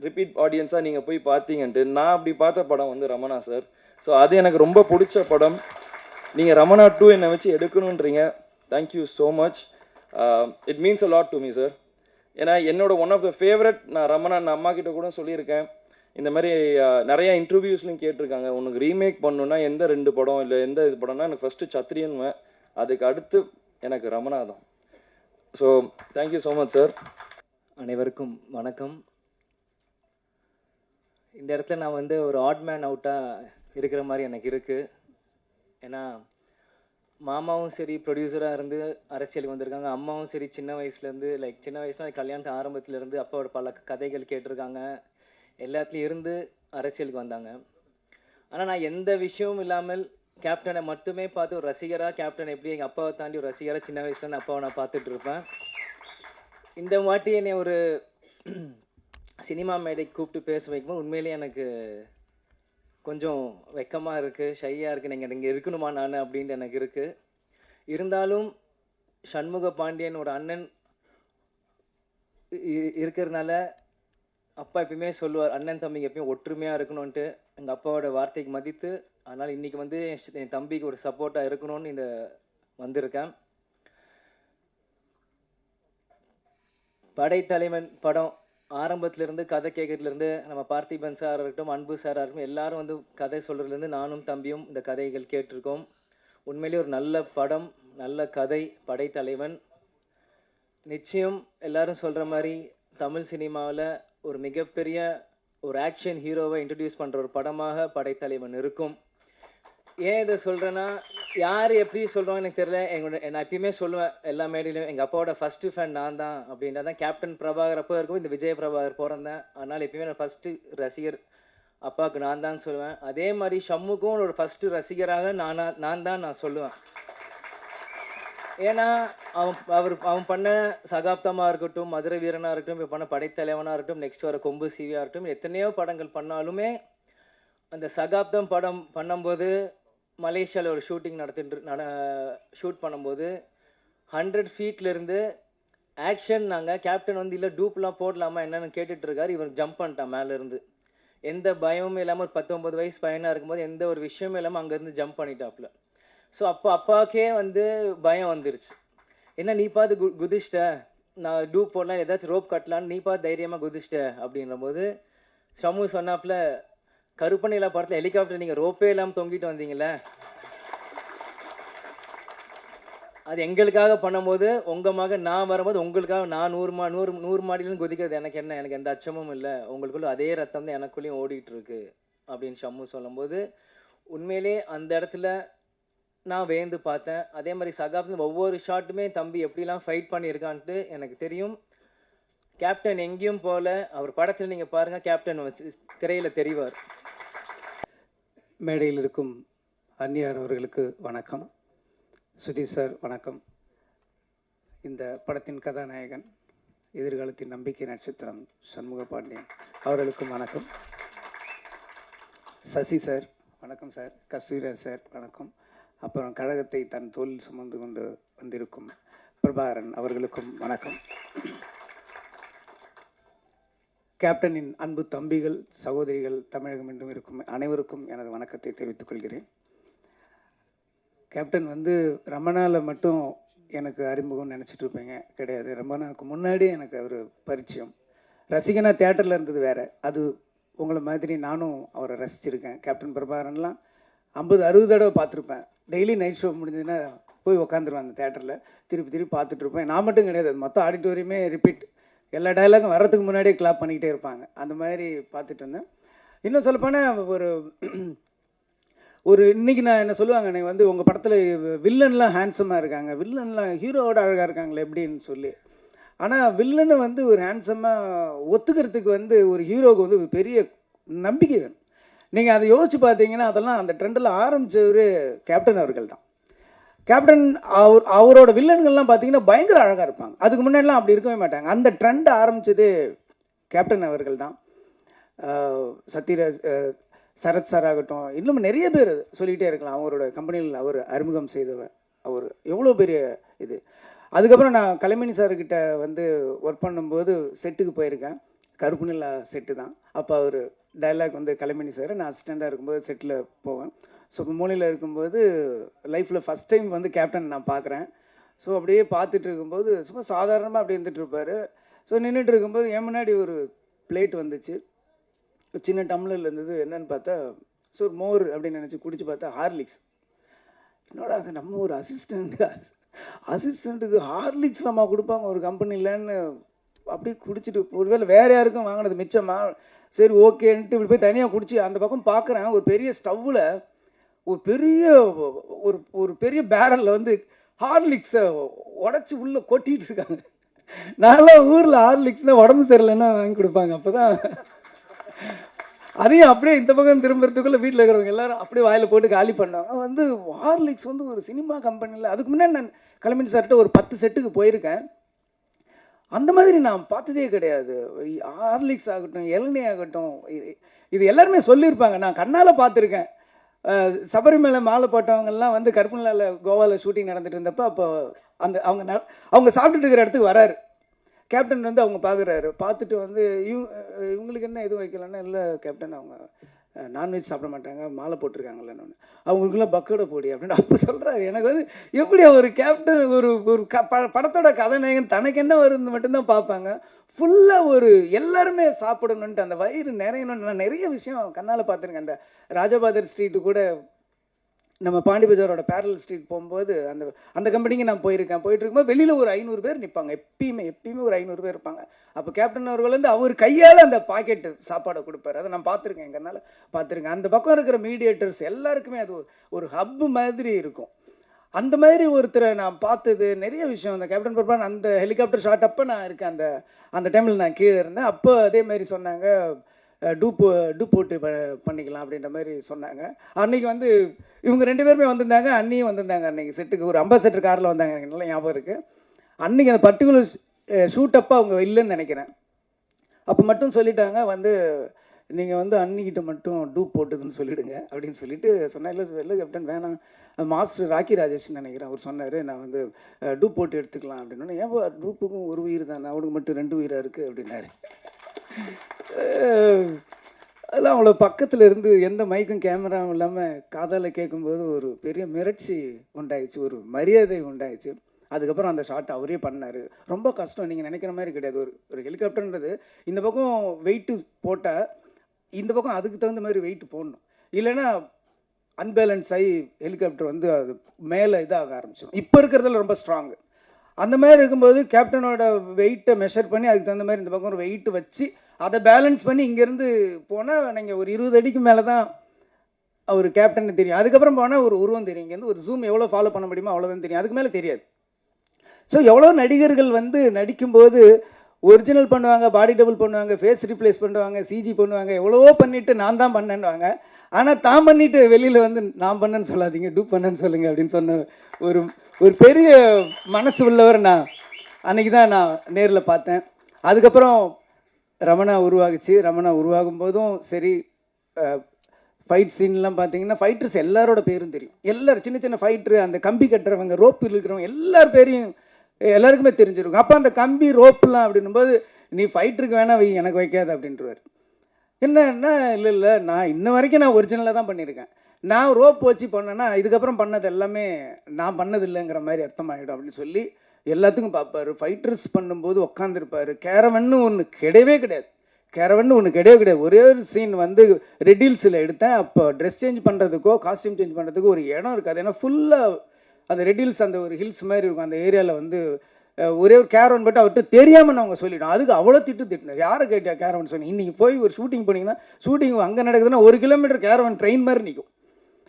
ரிப்பீட் ஆடியன்ஸாக நீங்கள் போய் பார்த்தீங்கன்ட்டு. நான் அப்படி பார்த்த படம் வந்து ரமணா சார். ஸோ அது எனக்கு ரொம்ப பிடிச்ச படம். நீங்கள் ரமணா 2 என்னை வச்சு எடுக்கணுன்றீங்க. Thank you so much. It means a lot to me sir. ஏன்னா என்னோட ஒன் ஆஃப் த ஃபேவரட். நான் ரமணா நான் அம்மா கிட்ட கூட சொல்லியிருக்கேன். இந்த மாதிரி நிறையா இன்டர்வியூஸ்லையும் கேட்டிருக்காங்க, உனக்கு ரீமேக் பண்ணணுன்னா எந்த 2 படம் இல்லை எந்த இது படம்னா எனக்கு ஃபஸ்ட்டு சத்ரியன்வேன், அதுக்கு அடுத்து எனக்கு ரமணா தான். So thank you so much sir. அனைவருக்கும் வணக்கம். இந்த இடத்துல நான் வந்து ஒரு ஆட் மேன் அவுட்டாக இருக்கிற மாதிரி எனக்கு இருக்குது. ஏன்னா மாமாவும் சரி ப்ரொடியூசராக இருந்து அரசியலுக்கு வந்திருக்காங்க, அம்மாவும் சரி சின்ன வயசுலேருந்து சின்ன வயசுல கல்யாணத்து ஆரம்பத்துலேருந்து அப்பாவோட பல கதைகள் கேட்டிருக்காங்க, எல்லாத்துலேயும் இருந்து அரசியலுக்கு வந்தாங்க. ஆனால் நான் எந்த விஷயமும் இல்லாமல் கேப்டனை மட்டுமே பார்த்து ஒரு ரசிகராக, கேப்டன் எப்படி எங்கள் அப்பாவை தாண்டி ஒரு ரசிகராக சின்ன வயசுல அப்பாவை நான் பார்த்துட்டு இருப்பேன். இந்த வாட்டி என்னை ஒரு சினிமா மேடைக்கு கூப்பிட்டு பேச வைக்கும்போது உண்மையிலேயே எனக்கு கொஞ்சம் வெக்கமாக இருக்குது, ஷையாக இருக்குது. நீங்கள் இங்கே இருக்கணுமா நான் அப்படின்ட்டு எனக்கு இருக்குது. இருந்தாலும் சண்முக பாண்டியன் ஒரு அண்ணன் இருக்கிறதுனால அப்பா எப்பயுமே சொல்லுவார், அண்ணன் தம்பிங்க எப்பயும் ஒற்றுமையாக இருக்கணும்ன்ட்டு. எங்கள் அப்பாவோட வார்த்தைக்கு மதித்து அதனால் இன்றைக்கி வந்து என் தம்பிக்கு ஒரு சப்போர்ட்டாக இருக்கணும்னு இந்த வந்திருக்கேன். படைத்தலைவன் படம் ஆரம்பத்திலேருந்து கதை கேட்கறதுலேருந்து நம்ம பார்த்திபன் சார் இருக்கட்டும், அன்பு சாராக இருக்கட்டும், எல்லாரும் வந்து கதை சொல்கிறதுலேருந்து நானும் தம்பியும் இந்த கதைகள் கேட்டிருக்கோம். உண்மையிலேயே ஒரு நல்ல படம், நல்ல கதை படைத்தலைவன். நிச்சயம் எல்லாரும் சொல்கிற மாதிரி தமிழ் சினிமாவில் ஒரு மிகப்பெரிய ஒரு ஆக்ஷன் ஹீரோவை இன்ட்ரடியூஸ் பண்ணுற ஒரு படமாக படைத்தலைவன் இருக்கும். ஏன் இதை சொல்கிறேன்னா, யார் எப்படி சொல்கிறோம் எனக்கு தெரியல. நான் எப்பயுமே சொல்லுவேன் எல்லா மேடையிலும், எங்கள் அப்பாவோட ஃபஸ்ட்டு ஃபேன் நான் தான் அப்படின்றா தான். கேப்டன் பிரபாகர் அப்போ இருக்கும், இந்த விஜய பிரபாகர் பிறந்தேன். அதனால் எப்பயுமே நான் ஃபஸ்ட்டு ரசிகர் அப்பாவுக்கு நான் தான் சொல்லுவேன். அதே மாதிரி ஷம்முக்கும் ஒரு ஃபஸ்ட்டு ரசிகராக நான் தான் சொல்லுவேன். ஏன்னா அவன் பண்ண சகாப்தமாக இருக்கட்டும், மதுரை வீரனாக இருக்கட்டும், இப்போ பண்ண படைத்தலைவனாக இருக்கட்டும், நெக்ஸ்ட் வர கொம்பு சீவியாக இருக்கட்டும், எத்தனையோ படங்கள் பண்ணாலுமே அந்த சகாப்தம் படம் பண்ணும்போது மலேசியாவில் ஒரு ஷூட்டிங் ஷூட் பண்ணும்போது 100 ஃபீட்லேருந்து ஆக்ஷன் நாங்கள் கேப்டன் வந்து இல்லை டூப்லாம் போடலாமா என்னன்னு கேட்டுட்டு இருக்காரு. இவர் ஜம்ப் பண்ணிட்டான் மேலேருந்து. எந்த பயமும் இல்லாமல் ஒரு 19 வயசு பையனாக இருக்கும்போது எந்த ஒரு விஷயமும் இல்லாமல் அங்கேருந்து ஜம்ப் பண்ணிட்டாப்புல. ஸோ அப்போ அப்பாவுக்கே வந்து பயம் வந்துருச்சு. என்ன நீ பார்த்து குதிச்சிட்ட, நான் டூப் போடலாம் ஏதாச்சும் ரோப் கட்டலான்னு நீ பார்த்து தைரியமாக குதிச்சிட்ட அப்படின்ற போது ஷமு சொன்னாப்புல, கருப்பனையில படத்தில் ஹெலிகாப்டர் நீங்கள் ரோப்பே இல்லாமல் தொங்கிட்டு வந்தீங்களே, அது எங்களுக்காக பண்ணும்போது உங்கள் மகன் நான் வரும்போது உங்களுக்காக நான் 100 மாடியிலும் குதிக்கிறது எனக்கு என்ன, எனக்கு எந்த அச்சமும் இல்லை, உங்களுக்குள்ள அதே ரத்தம் தான் எனக்குள்ளேயும் ஓடிட்டு இருக்கு அப்படின்னு ஷம்மு சொல்லும்போது உண்மையிலே அந்த இடத்துல நான் வேந்து பார்த்தேன். அதே மாதிரி சகாப்தம் ஒவ்வொரு ஷாட்டுமே தம்பி எப்படிலாம் ஃபைட் பண்ணியிருக்கான்ட்டு எனக்கு தெரியும். கேப்டன் எங்கேயும் போல, அவர் படத்தில் நீங்கள் பாருங்கள், கேப்டன் திரையில் தெரிவார். மேடையில் இருக்கும் அந்நியார் அவர்களுக்கு வணக்கம். சுதீஷ் சார் வணக்கம். இந்த படத்தின் கதாநாயகன், எதிர்காலத்தின் நம்பிக்கை நட்சத்திரம் சண்முக பாண்டியன் அவர்களுக்கும் வணக்கம். சசி சார் வணக்கம் சார். கஸ்தூரிராஜ் சார் வணக்கம். அப்புறம் கழகத்தை தன் தோளில் சுமந்து கொண்டு வந்திருக்கும் பிரபாகரன் அவர்களுக்கும் வணக்கம். கேப்டனின் அன்பு தம்பிகள், சகோதரிகள், தமிழகம் என்றும் இருக்கும் அனைவருக்கும் எனது வணக்கத்தை தெரிவித்துக் கொள்கிறேன். கேப்டன் வந்து ரமணாவில் மட்டும் எனக்கு அறிமுகம் நினச்சிட்டு இருப்பேங்க, கிடையாது. ரமணாவுக்கு முன்னாடி எனக்கு அவர் பரிச்சயம். ரசிகனா தேட்டரில் இருந்தது வேறு. அது உங்களை மாதிரி நானும் அவரை ரசிச்சிருக்கேன். கேப்டன் பிரபாகரன்லாம் 50-60 தடவை பார்த்துருப்பேன். டெய்லி நைட் ஷோ முடிஞ்சதுன்னா போய் உட்காந்துருவேன் அந்த தேட்டரில், திருப்பி பார்த்துட்டு இருப்பேன். நான் மட்டும் கிடையாது, அது மொத்தம் ஆடிட்டோரியமே ரிப்பீட். எல்லா டயலாகும் வர்றதுக்கு முன்னாடியே கிளாப் பண்ணிக்கிட்டே இருப்பாங்க. அந்த மாதிரி பார்த்துட்டு இருந்தேன். இன்னும் சொல்லப்போனால் ஒரு இன்றைக்கி நான் என்ன சொல்லுவாங்க, நீங்கள் வந்து உங்கள் படத்தில் வில்லன்லாம் ஹேண்ட்ஸமாக இருக்காங்க, வில்லன்லாம் ஹீரோவோட அழகாக இருக்காங்களே எப்படின்னு சொல்லி. ஆனால் வில்லனை வந்து ஒரு ஹேண்ட்ஸமாக ஒத்துக்கிறதுக்கு வந்து ஒரு ஹீரோவுக்கு வந்து ஒரு பெரிய நம்பிக்கை வேணும். நீங்கள் அதை யோசிச்சு பார்த்தீங்கன்னா அதெல்லாம் அந்த ட்ரெண்டில் ஆரம்பித்தவர் கேப்டன் அவர்கள் தான். கேப்டன் அவரோட வில்லன்கள்லாம் பார்த்தீங்கன்னா பயங்கர அழகாக இருப்பாங்க. அதுக்கு முன்னாடிலாம் அப்படி இருக்கவே மாட்டாங்க. அந்த ட்ரெண்ட் ஆரம்பித்தது கேப்டன் அவர்கள் தான். சத்யராஜ், சரத் சார் ஆகட்டும், இன்னும் நிறைய பேர் சொல்லிகிட்டே இருக்கலாம். அவரோட கம்பெனியில் அவர் அறிமுகம் செய்தவர் அவர் எவ்வளோ பெரிய இது. அதுக்கப்புறம் நான் கலைமணி சார்கிட்ட வந்து ஒர்க் பண்ணும்போது செட்டுக்கு போயிருக்கேன். கருப்பு நிலா செட்டு தான். அப்போ அவர் டைலாக் வந்து கலைமணி சார், நான் அசிஸ்டண்ட்டாக இருக்கும்போது செட்டில் போவேன். ஸோ மூலையில் இருக்கும்போது லைஃப்பில் ஃபஸ்ட் டைம் வந்து கேப்டன் நான் பார்க்குறேன். ஸோ அப்படியே பார்த்துட்டு இருக்கும்போது சும்மா சாதாரணமாக அப்படியே இருந்துகிட்டு இருப்பார். ஸோ நின்றுட்டு இருக்கும்போது என் முன்னாடி ஒரு பிளேட் வந்துச்சு, சின்ன டம்ளரில் இருந்தது. என்னன்னு பார்த்தா ஸோ மோர் அப்படின்னு நினச்சி குடிச்சு பார்த்தா ஹார்லிக்ஸ். என்னோட அது நம்ம ஒரு அசிஸ்டண்ட்டுக்கு ஹார்லிக்ஸ் நம்ம கொடுப்பாங்க ஒரு கம்பெனிலன்னு அப்படியே குடிச்சிட்டு, ஒருவேளை வேறு யாருக்கும் வாங்கினது மிச்சமா, சரி ஓகேன்ட்டு இப்படி போய் தனியாக குடிச்சு அந்த பக்கம் பார்க்குறேன். ஒரு பெரிய ஸ்டவ்வில் ஒரு பெரிய பேரலில் வந்து ஹார்லிக்ஸை உடச்சி உள்ளே கொட்டிகிட்டு இருக்காங்க. நான்லாம் ஊரில் ஹார்லிக்ஸ்னால் உடம்பு சரியில்லைன்னா வாங்கி கொடுப்பாங்க. அப்போ தான் அதையும் அப்படியே இந்த பக்கம் திரும்புறதுக்குள்ளே வீட்டில் இருக்கிறவங்க எல்லாரும் அப்படியே வாயில் போட்டு காலி பண்ணாங்க. வந்து ஹார்லிக்ஸ் வந்து ஒரு சினிமா கம்பெனியில், அதுக்கு முன்னாடி நான் கலைமணி சார்கிட்ட ஒரு 10 செட்டுக்கு போயிருக்கேன். அந்த மாதிரி நான் பார்த்ததே கிடையாது. ஹார்லிக்ஸ் ஆகட்டும், இளநீ ஆகட்டும், இது எல்லாருமே சொல்லியிருப்பாங்க. நான் கண்ணால் பார்த்துருக்கேன். சபரிமலை மாலை போட்டவங்கெல்லாம் வந்து கருப்பநிலாவில் கோவாவில் ஷூட்டிங் நடந்துட்டு இருந்தப்போ அப்போ அவங்க சாப்பிட்டுட்டு இருக்கிற இடத்துக்கு வராரு கேப்டன். வந்து அவங்க பார்க்குறாரு. பார்த்துட்டு வந்து இவங்களுக்கு என்ன எதுவும் வைக்கலன்னா, இல்லை கேப்டன் அவங்க நான்வெஜ் சாப்பிட மாட்டாங்க, மாலை போட்டிருக்காங்கல்லன்னு. அவங்களுக்குலாம் பக்கோட போடி அப்படின்னு அப்போ சொல்கிறாரு. எனக்கு வந்து எப்படி ஒரு கேப்டன் ஒரு படத்தோட கதாநாயகன் தனக்கு என்ன வருது மட்டும்தான் பார்ப்பாங்க. ஃபுல்லாக எல்லாருமே சாப்பிடணுன்ட்டு அந்த வயிறு நிறையணும்னு நான் நிறைய விஷயம் கண்ணால் பார்த்துருக்கேன். அந்த ராஜபாதர் ஸ்ட்ரீட்டு கூட நம்ம பாண்டி பஜாரோட பேரல் ஸ்ட்ரீட் போகும்போது அந்த கம்பெனிக்கு நான் போயிட்டு இருக்கும்போது வெளியில் ஒரு 500 பேர் நிற்பாங்க. எப்பயுமே ஒரு 500 பேர் இருப்பாங்க. அப்போ கேப்டன் அவர்கள் வந்து அவர் கையால் அந்த பாக்கெட்டு சாப்பாடை கொடுப்பாரு. அதை நான் பார்த்துருக்கேன், எங்கனால பார்த்துருக்கேன். அந்த பக்கம் இருக்கிற மீடியேட்டர்ஸ் எல்லாருக்குமே அது ஒரு ஹப்பு மாதிரி இருக்கும். அந்த மாதிரி ஒருத்தரை நான் பார்த்தது நிறைய விஷயம். அந்த கேப்டன் பிரபாகரன் அந்த ஹெலிகாப்டர் ஷாட் அப்போ நான் இருக்கேன். அந்த டைமில் நான் கீழே இருந்தேன். அப்போ அதே மாதிரி சொன்னாங்க, டூப் போட்டு பண்ணிக்கலாம் அப்படின்ற மாதிரி சொன்னாங்க. அன்றைக்கி வந்து இவங்க 2 பேருமே வந்திருந்தாங்க, அண்ணியும் வந்திருந்தாங்க. அன்றைக்கி செட்டுக்கு ஒரு அம்பாசடர் காரில் வந்தாங்க, எனக்கு நல்லா ஞாபகம் இருக்குது. அன்றைக்கி அந்த பர்டிகுலர் ஷூட் அப்போ அவங்க இல்லைன்னு நினைக்கிறேன். அப்போ மட்டும் சொல்லிட்டாங்க, வந்து நீங்கள் வந்து அன்னிக்கிட்ட மட்டும் டூப் போட்டுதுன்னு சொல்லிவிடுங்க அப்படின்னு சொல்லிட்டு சொன்னேன். இல்லை கேப்டன் வேணாம், மாஸ்டர் ராக்கி ராஜேஷ் நினைக்கிறேன், அவர் சொன்னார் நான் வந்து டூப் போட்டு எடுத்துக்கலாம் அப்படின்னு. ஏன் டூப்புக்கும் ஒரு உயிர் தான், அவனுக்கு மட்டும் 2 உயிராக இருக்குது அப்படின்னாரு. அதெல்லாம் அவ்வளோ பக்கத்தில் இருந்து எந்த மைக்கும் கேமராவும் இல்லாமல் காதால் கேட்கும்போது ஒரு பெரிய மிரட்சி உண்டாயிடுச்சு, ஒரு மரியாதை உண்டாயிடுச்சு. அதுக்கப்புறம் அந்த ஷாட் அவரே பண்ணார். ரொம்ப கஷ்டம், நீங்கள் நினைக்கிற மாதிரி கிடையாது. ஒரு ஹெலிகாப்டர்ன்றது இந்த பக்கம் வெயிட்டு போட்டால் இந்த பக்கம் அதுக்கு தகுந்த மாதிரி வெயிட் போடணும், இல்லைன்னா அன்பேலன்ஸ் ஆகி ஹெலிகாப்டர் வந்து அது மேலே இதாக ஆரம்பிச்சிடும். இப்போ இருக்கிறதுல ரொம்ப ஸ்ட்ராங்கு. அந்த மாதிரி இருக்கும்போது கேப்டனோட வெயிட்டை மெஷர் பண்ணி அதுக்கு தகுந்த மாதிரி இந்த பக்கம் ஒரு வெயிட் வச்சு அதை பேலன்ஸ் பண்ணி இங்கேருந்து போனால் நீங்கள் ஒரு 20 அடிக்கு மேலே தான் அவர் கேப்டன்னு தெரியும். அதுக்கப்புறம் போனால் ஒரு உருவம் தெரியும், இங்கேருந்து ஒரு ஜூம் எவ்வளோ ஃபாலோ பண்ண முடியுமோ அவ்வளோதான் தெரியும், அதுக்கு மேலே தெரியாது. ஸோ எவ்வளோ நடிகர்கள் வந்து நடிக்கும்போது ஒரிஜினல் பண்ணுவாங்க, பாடி டபுள் பண்ணுவாங்க, ஃபேஸ் ரீப்ளேஸ் பண்ணுவாங்க, சிஜி பண்ணுவாங்க, எவ்வளவோ பண்ணிவிட்டு நான் தான் பண்ணேன்னுவாங்க. ஆனால் தான் பண்ணிவிட்டு வெளியில் வந்து நான் பண்ணேன்னு சொல்லாதீங்க, டூப் பண்ணேன்னு சொல்லுங்கள் அப்படின்னு சொன்ன ஒரு ஒரு பெரிய மனசு உள்ளவர் நான் அன்றைக்கி தான் நான் நேரில் பார்த்தேன். அதுக்கப்புறம் ரமணா உருவாகுச்சு. ரமணா உருவாகும் போதும் சரி, ஃபைட் சீன்லாம் பார்த்தீங்கன்னா ஃபைட்டர்ஸ் எல்லாரோட பேரும் தெரியும். எல்லாரும் சின்ன சின்ன ஃபைட்ரு, அந்த கம்பி கட்டுறவங்க, ரோப்பு இருக்கிறவங்க எல்லார் பேரையும் எல்லாருக்குமே தெரிஞ்சிருக்கும். அப்போ அந்த கம்பி ரோப்புலாம் அப்படின்னும்போது நீ ஃபைட்டருக்கு வேணா வை, எனக்கு வைக்காது அப்படின்றவார். என்னன்னா இல்லை நான் இன்ன வரைக்கும் நான் ஒரிஜினலாக தான் பண்ணியிருக்கேன், நான் ரோப் வச்சு பண்ணேன்னா இதுக்கப்புறம் பண்ணது எல்லாமே நான் பண்ணது இல்லைங்கிற மாதிரி அர்த்தமாகிடும் அப்படின்னு சொல்லி எல்லாத்துக்கும் பார்ப்பார். ஃபைட்டர்ஸ் பண்ணும்போது உட்காந்துருப்பார். கேரவன்னு ஒன்று கிடையவே கிடையாது, கேரவன்னு ஒன்று கிடையவே கிடையாது. ஒரே ஒரு சீன் வந்து ரெட் ஹில்ஸில் எடுத்தேன். அப்போ ட்ரெஸ் சேஞ்ச் பண்ணுறதுக்கோ காஸ்டியூம் சேஞ்ச் பண்ணுறதுக்கோ ஒரு இடம் இருக்காது. ஏன்னா ஃபுல்லாக அந்த ரெட் ஹில்ஸ் அந்த ஒரு ஹில்ஸ் மாதிரி இருக்கும். அந்த ஏரியாவில் வந்து ஒரே ஒரு கேரவன் பட்டு அவர்கிட்ட தெரியாமல் அவங்க சொல்லிவிடும். அதுக்கு அவ்வளோ திட்டினார். யாரை கேட்டியா கேரவன் சொன்னி, இன்றைக்கி போய் ஒரு ஷூட்டிங் போனீங்கன்னா ஷூட்டிங் அங்கே நடக்குதுன்னா 1 கிலோமீட்டர் கேரவன் ட்ரெயின் மாதிரி நிற்கும்.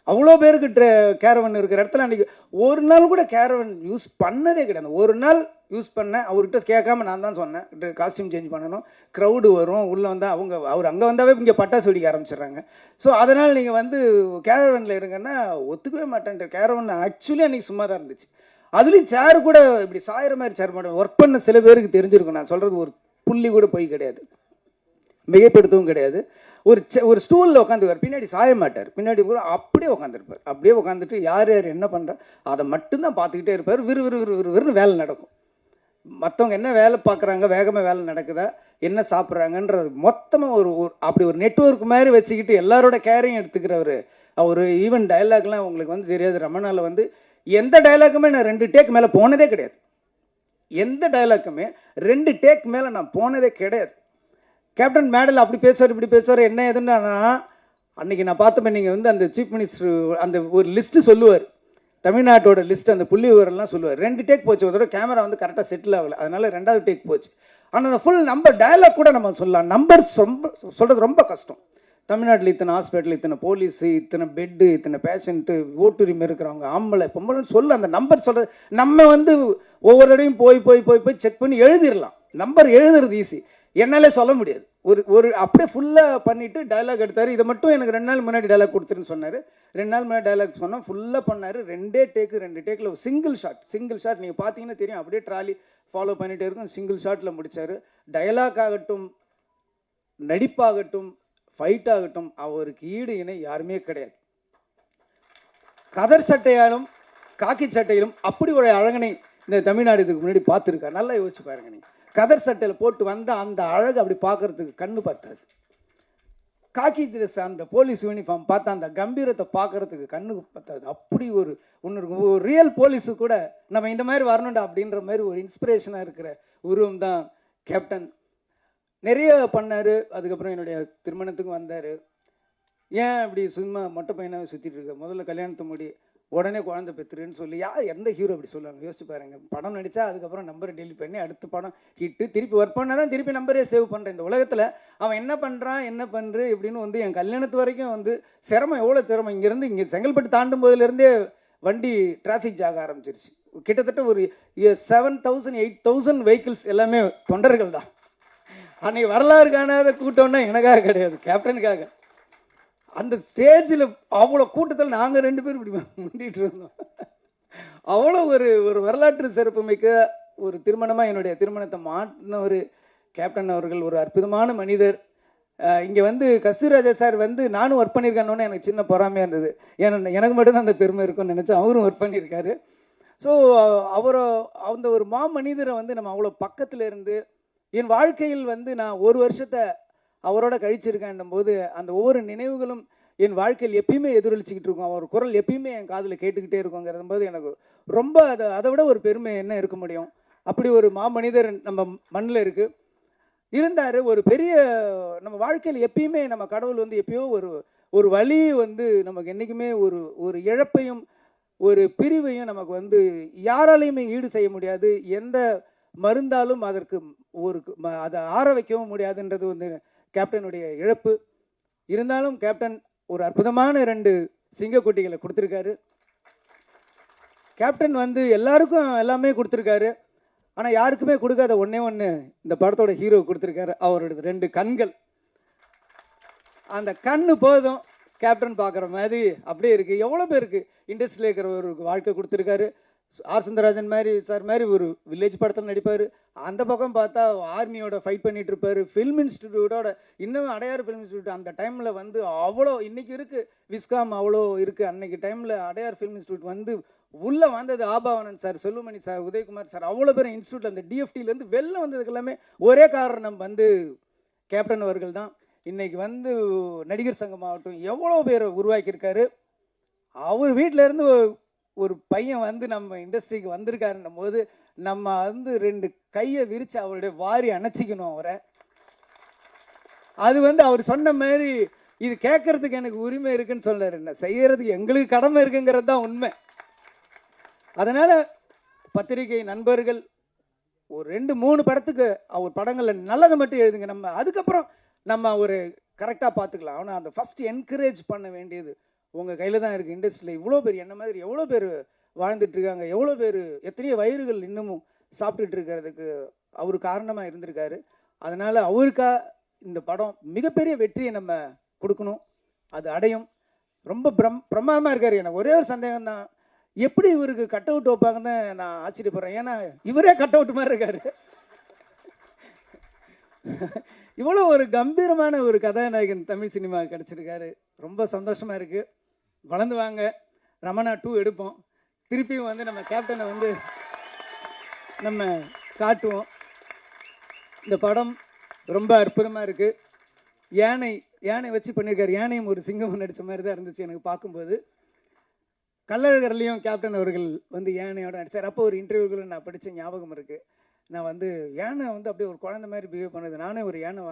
அவ்வளோ பேருக்கு கேரவன் இருக்கிற இடத்துல அன்றைக்கி ஒரு நாள் கூட கேரவன் யூஸ் பண்ணதே கிடையாது. ஒரு நாள் யூஸ் பண்ணேன், அவர்கிட்ட கேட்காம நான் தான் சொன்னேன் காஸ்டியூம் சேஞ்ச் பண்ணணும், க்ரௌடு வரும் உள்ளே வந்தால் அவர் அங்கே வந்தாவே இங்கே பட்டாசு வெடிக்க ஆரம்பிச்சிடுறாங்க. ஸோ அதனால் நீங்கள் வந்து கேரவனில் இருங்கன்னா ஒத்துக்கவே மாட்டேன்ற. கேரவன் ஆக்சுவலி அன்றைக்கி சும்மா தான் இருந்துச்சு. அதுலேயும் சேர் கூட இப்படி சாயிற மாதிரி சேர் மாட்டேன். ஒர்க் பண்ண சில பேருக்கு தெரிஞ்சிருக்கும், நான் சொல்கிறது ஒரு புள்ளி கூட போய் கிடையாது, மிகைப்படுத்தவும் கிடையாது. ஒரு ஸ்டூலில் உட்காந்துருவார், பின்னாடி சாய மாட்டார், பின்னாடி பூரா அப்படியே உட்காந்துருப்பார். அப்படியே உட்காந்துட்டு யார் யார் என்ன பண்ணுறா அதை மட்டும்தான் பார்த்துக்கிட்டே இருப்பார். விறுவிறுன்னு வேலை நடக்கும். மற்றவங்க என்ன வேலை பார்க்குறாங்க, வேகமாக வேலை நடக்குதா, என்ன சாப்பிட்றாங்கன்றது மொத்தமாக அப்படி ஒரு நெட்வொர்க் மாதிரி வச்சுக்கிட்டு எல்லாரோட கேரையும் எடுத்துக்கிறவர் அவர். ஈவன் டைலாக்லாம் உங்களுக்கு வந்து தெரியாது. ரமணாவில் வந்து எந்த டைலாக்குமே நான் 2 டேக் மேலே போனதே கிடையாது. எந்த டைலாக்குமே 2 டேக் மேலே நான் போனதே கிடையாது. கேப்டன் மேடல் அப்படி பேசுவார் இப்படி பேசுவார், என்ன எதுன்னா அன்றைக்கி நான் பார்த்தப்ப நீங்கள் வந்து அந்த சீஃப் மினிஸ்டர் அந்த ஒரு லிஸ்ட்டு சொல்லுவார், தமிழ்நாட்டோட லிஸ்ட், அந்த புள்ளி விவரம்லாம் சொல்லுவார். 2 டேக் போச்சு, ஒரு தடவை கேமரா வந்து கரெக்டாக செட்டில் ஆகலை, அதனால 2வது டேக் போச்சு. ஆனால் அந்த ஃபுல் நம்பர் டயலாக் கூட நம்ம சொல்லலாம். நம்பர்ஸ் ரொம்ப சொல்கிறது ரொம்ப கஷ்டம். தமிழ்நாட்டில் இத்தனை ஹாஸ்பிட்டல், இத்தனை போலீஸு, இத்தனை பெட்டு, இத்தனை பேஷண்ட்டு, ஓட்டுரிமை இருக்கிறவங்க, ஆம்பளை பொம்பளைன்னு சொல்ல அந்த நம்பர் சொல்கிறது நம்ம வந்து ஒவ்வொரு தடையும் போய் செக் பண்ணி எழுதிடலாம். நம்பர் எழுதுறது ஈஸி, என்னாலே சொல்ல முடியாது. ஒரு அப்படியே ஃபுல்லாக பண்ணிவிட்டு டைலாக் எடுத்தார். இதை மட்டும் எனக்கு 2 நாள் முன்னாடி டைலாக் கொடுத்துருன்னு சொன்னார். 2 நாள் முன்னாடி டைலாக் சொன்னால் ஃபுல்லாக பண்ணார். 2 டேக்கில் ஒரு சிங்கிள் ஷாட் நீங்கள் பார்த்தீங்கன்னா தெரியும், அப்படியே ட்ராலி ஃபாலோ பண்ணிகிட்டே இருக்கும். சிங்கிள் ஷாட்டில் முடித்தார். டைலாக் ஆகட்டும், நடிப்பாகட்டும், ஃபைட் ஆகட்டும், அவருக்கு ஈடு இணை யாருமே கிடையாது. கதர் சட்டையாலும் காக்கி சட்டையிலும் அப்படி ஒரு அழகனை இந்த தமிழ்நாடு இதுக்கு முன்னாடி பார்த்துருக்காரு. நல்லா யோசிச்சு பாருங்க. நீங்கள் கதர் சட்டையில் போட்டு வந்தால் அந்த அழகு அப்படி பார்க்கறதுக்கு கண்ணு பார்த்தாது. காக்கி ட்ரெஸ் அந்த போலீஸ் யூனிஃபார்ம் பார்த்தா அந்த கம்பீரத்தை பார்க்கறதுக்கு கண்ணுக்கு பார்த்தாது. அப்படி ஒரு ஒன்று இருக்கும். ஒரு ரியல் போலீஸு கூட நம்ம இந்த மாதிரி வரணும்டா அப்படின்ற மாதிரி ஒரு இன்ஸ்பிரேஷனாக இருக்கிற உருவம் தான் கேப்டன். நிறைய பண்ணார். அதுக்கப்புறம் என்னுடைய திருமணத்துக்கும் வந்தார். ஏன் இப்படி சும்மா மொட்டை பையனாகவே சுற்றிட்டு இருக்க, முதல்ல கல்யாணத்தை முடி, உடனே குழந்தை பெற்றுருன்னு சொல்லி எந்த ஹீரோ அப்படி சொல்லுவாங்க? யோசிச்சு பாருங்க. படம் நடித்தா அதுக்கப்புறம் நம்பரை டெலிட் பண்ணி அடுத்த படம் ஹிட்டு, திருப்பி ஒர்க் பண்ணால் தான் திருப்பி நம்பரே சேவ் பண்ணுறேன். இந்த உலகத்தில் அவன் என்ன பண்ணுறான் என்ன பண்ணுற இப்படின்னு வந்து என் கல்யாணத்து வரைக்கும் வந்து சிரமம், எவ்வளோ சிரமம். இங்கேருந்து இங்கே செங்கல்பட்டு தாண்டும் போதிலேருந்தே வண்டி டிராஃபிக் ஜாக ஆரம்பிச்சிருச்சு. கிட்டத்தட்ட ஒரு 7,000 8,000 வெஹிக்கிள்ஸ் எல்லாமே தொண்டர்கள் தான். அன்னைக்கு வரலாறு காணாத கூட்டம்னா எனக்காக கிடையாது, கேப்டனுக்காக. அந்த ஸ்டேஜில் அவ்வளோ கூட்டத்தில் நாங்கள் 2 பேரும் இப்படி முந்திட்டு இருந்தோம். அவ்வளோ ஒரு வரலாற்று சிறப்புமிக்க ஒரு திருமணமாக என்னுடைய திருமணத்தை மாற்றின ஒரு கேப்டன் அவர்கள். ஒரு அற்புதமான மனிதர். இங்கே வந்து கஸ்தூராஜா சார் வந்து நானும் ஒர்க் பண்ணியிருக்கேன்னு எனக்கு சின்ன பொறாமையாக இருந்தது. ஏன்னா எனக்கு மட்டும்தான் அந்த பெருமை இருக்கும்னு நினச்சேன். அவரும் ஒர்க் பண்ணியிருக்காரு. ஸோ அவரை அந்த ஒரு மனிதரை வந்து நம்ம அவ்வளோ பக்கத்தில் இருந்து என் வாழ்க்கையில் வந்து நான் ஒரு வருஷத்தை அவரோட கழிச்சிருக்கேன் போது அந்த ஒவ்வொரு நினைவுகளும் என் வாழ்க்கையில் எப்பயுமே எதிரொலிச்சிக்கிட்டு இருக்கும். அவர் குரல் எப்பயுமே என் காதில் கேட்டுக்கிட்டே இருக்குங்கிறது போது எனக்கு ரொம்ப அதை விட ஒரு பெருமை என்ன இருக்க முடியும். அப்படி ஒரு மனிதர் நம்ம மண்ணில் இருக்குது இருந்தார். ஒரு பெரிய நம்ம வாழ்க்கையில் எப்பயுமே நம்ம கடவுள் வந்து எப்பயோ ஒரு வழி வந்து நமக்கு என்றைக்குமே ஒரு இழப்பையும் ஒரு பிரிவையும் நமக்கு வந்து யாராலையுமே ஈடு செய்ய முடியாது. எந்த மருந்தாலும் அதற்கு அதை ஆற வைக்கவும் முடியாதுன்றது வந்து கேப்டனுடைய இழப்பு. இருந்தாலும் கேப்டன் ஒரு அற்புதமான 2 சிங்கக்குட்டிகளை கொடுத்துருக்காரு. கேப்டன் வந்து எல்லாருக்கும் எல்லாமே கொடுத்துருக்காரு. ஆனால் யாருக்குமே கொடுக்காத ஒன்றே இந்த படத்தோட ஹீரோ கொடுத்துருக்காரு. அவரோட 2 கண்கள். அந்த கண்ணு போதும் கேப்டன் பார்க்குற மாதிரி அப்படியே இருக்குது. எவ்வளோ பேருக்கு இண்டஸ்ட்ரியில் இருக்கிற ஒரு வாழ்க்கை கொடுத்துருக்காரு. ஆர் சுந்தரராஜன் மாதிரி சார் மாதிரி ஒரு வில்லேஜ் படத்தில் நடிப்பார். அந்த பக்கம் பார்த்தா ஆர்மியோட ஃபைட் பண்ணிட்டு இருப்பார். ஃபில்ம் இன்ஸ்டிடியூட்டோட இன்னும் அடையாறு ஃபில்ம் இன்ஸ்டியூட் அந்த டைமில் வந்து அவ்வளோ இன்னைக்கு இருக்குது விஸ்காம் அவ்வளோ இருக்குது. அன்னைக்கு டைமில் அடையார் ஃபில்ம் இன்ஸ்டியூட் வந்து உள்ளே வந்தது Aabavanan sir, Selvamani sir, Udhayakumar sir, அவ்வளோ பேர் இன்ஸ்டியூட் அந்த டிஎஃப்டிலேருந்து வெளில வந்ததுக்கு எல்லாமே ஒரே காரணம் வந்து கேப்டன் அவர்கள் தான். இன்னைக்கு வந்து நடிகர் சங்கம் ஆகட்டும் எவ்வளோ பேரை உருவாக்கியிருக்காரு. அவர் வீட்டிலேருந்து ஒரு பையன் வந்து நம்ம இண்டஸ்ட்ரிக்கு வந்திருக்காருன்னும் போது நம்ம வந்து 2 கையை விரித்து அவருடைய வாரி அணைச்சிக்கணும் அவரை. அது வந்து அவர் சொன்ன மாதிரி இது கேட்கறதுக்கு எனக்கு உரிமை இருக்குன்னு சொல்லாரு. என்ன செய்யறதுக்கு எங்களுக்கு கடமை இருக்குங்கிறது தான் உண்மை. அதனால பத்திரிகை நண்பர்கள் ஒரு 2-3 படத்துக்கு அவர் படங்களில் நல்லதை மட்டும் எழுதுங்க. நம்ம அதுக்கப்புறம் நம்ம ஒரு கரெக்டாக பார்த்துக்கலாம். ஆனால் அந்த ஃபர்ஸ்ட் என்கரேஜ் பண்ண வேண்டியது உங்கள் கையில் தான் இருக்குது. இண்டஸ்ட்ரியில் இவ்வளோ பேர் என்ன மாதிரி எவ்வளோ பேர் வாழ்ந்துட்டு இருக்காங்க, எவ்வளோ பேர் எத்தனையோ வயிறுகள் இன்னமும் சாப்பிட்டுட்டு இருக்கிறதுக்கு அவர் காரணமாக இருந்திருக்காரு. அதனால் அவருக்கா இந்த படம் மிகப்பெரிய வெற்றியை நம்ம கொடுக்கணும். அது அடையும். ரொம்ப பிரமாதமாக இருக்கார். எனக்கு ஒரே ஒரு சந்தேகம் தான், எப்படி இவருக்கு கட் அவுட் வைப்பாங்கன்னு நான் ஆச்சரியப்படுறேன். ஏன்னா இவரே கட் அவுட் மாதிரி இருக்காரு. இவ்வளோ ஒரு கம்பீரமான ஒரு கதாநாயகன் தமிழ் சினிமா கிடச்சிருக்காரு. ரொம்ப சந்தோஷமாக இருக்குது. வளர்ந்து வாங்க. ரமணா 2 எடுப்போம். திருப்பியும் வந்து நம்ம கேப்டனை வந்து நம்ம காட்டுவோம். இந்த படம் ரொம்ப அற்புதமாக இருக்குது. யானை வச்சு பண்ணியிருக்காரு. யானையும் ஒரு சிங்கம் நடித்த மாதிரி தான் இருந்துச்சு எனக்கு பார்க்கும்போது. கள்ளழகர்லேயும் கேப்டன் அவர்கள் வந்து யானையோட நடித்தார். அப்போ ஒரு இன்டர்வியூக்குள்ள நான் படித்த ஞாபகம் இருக்குது. நான் வந்து யானை வந்து அப்படியே ஒரு குழந்தை மாதிரி பிஹேவ் பண்ணுது, நானே ஒரு யானை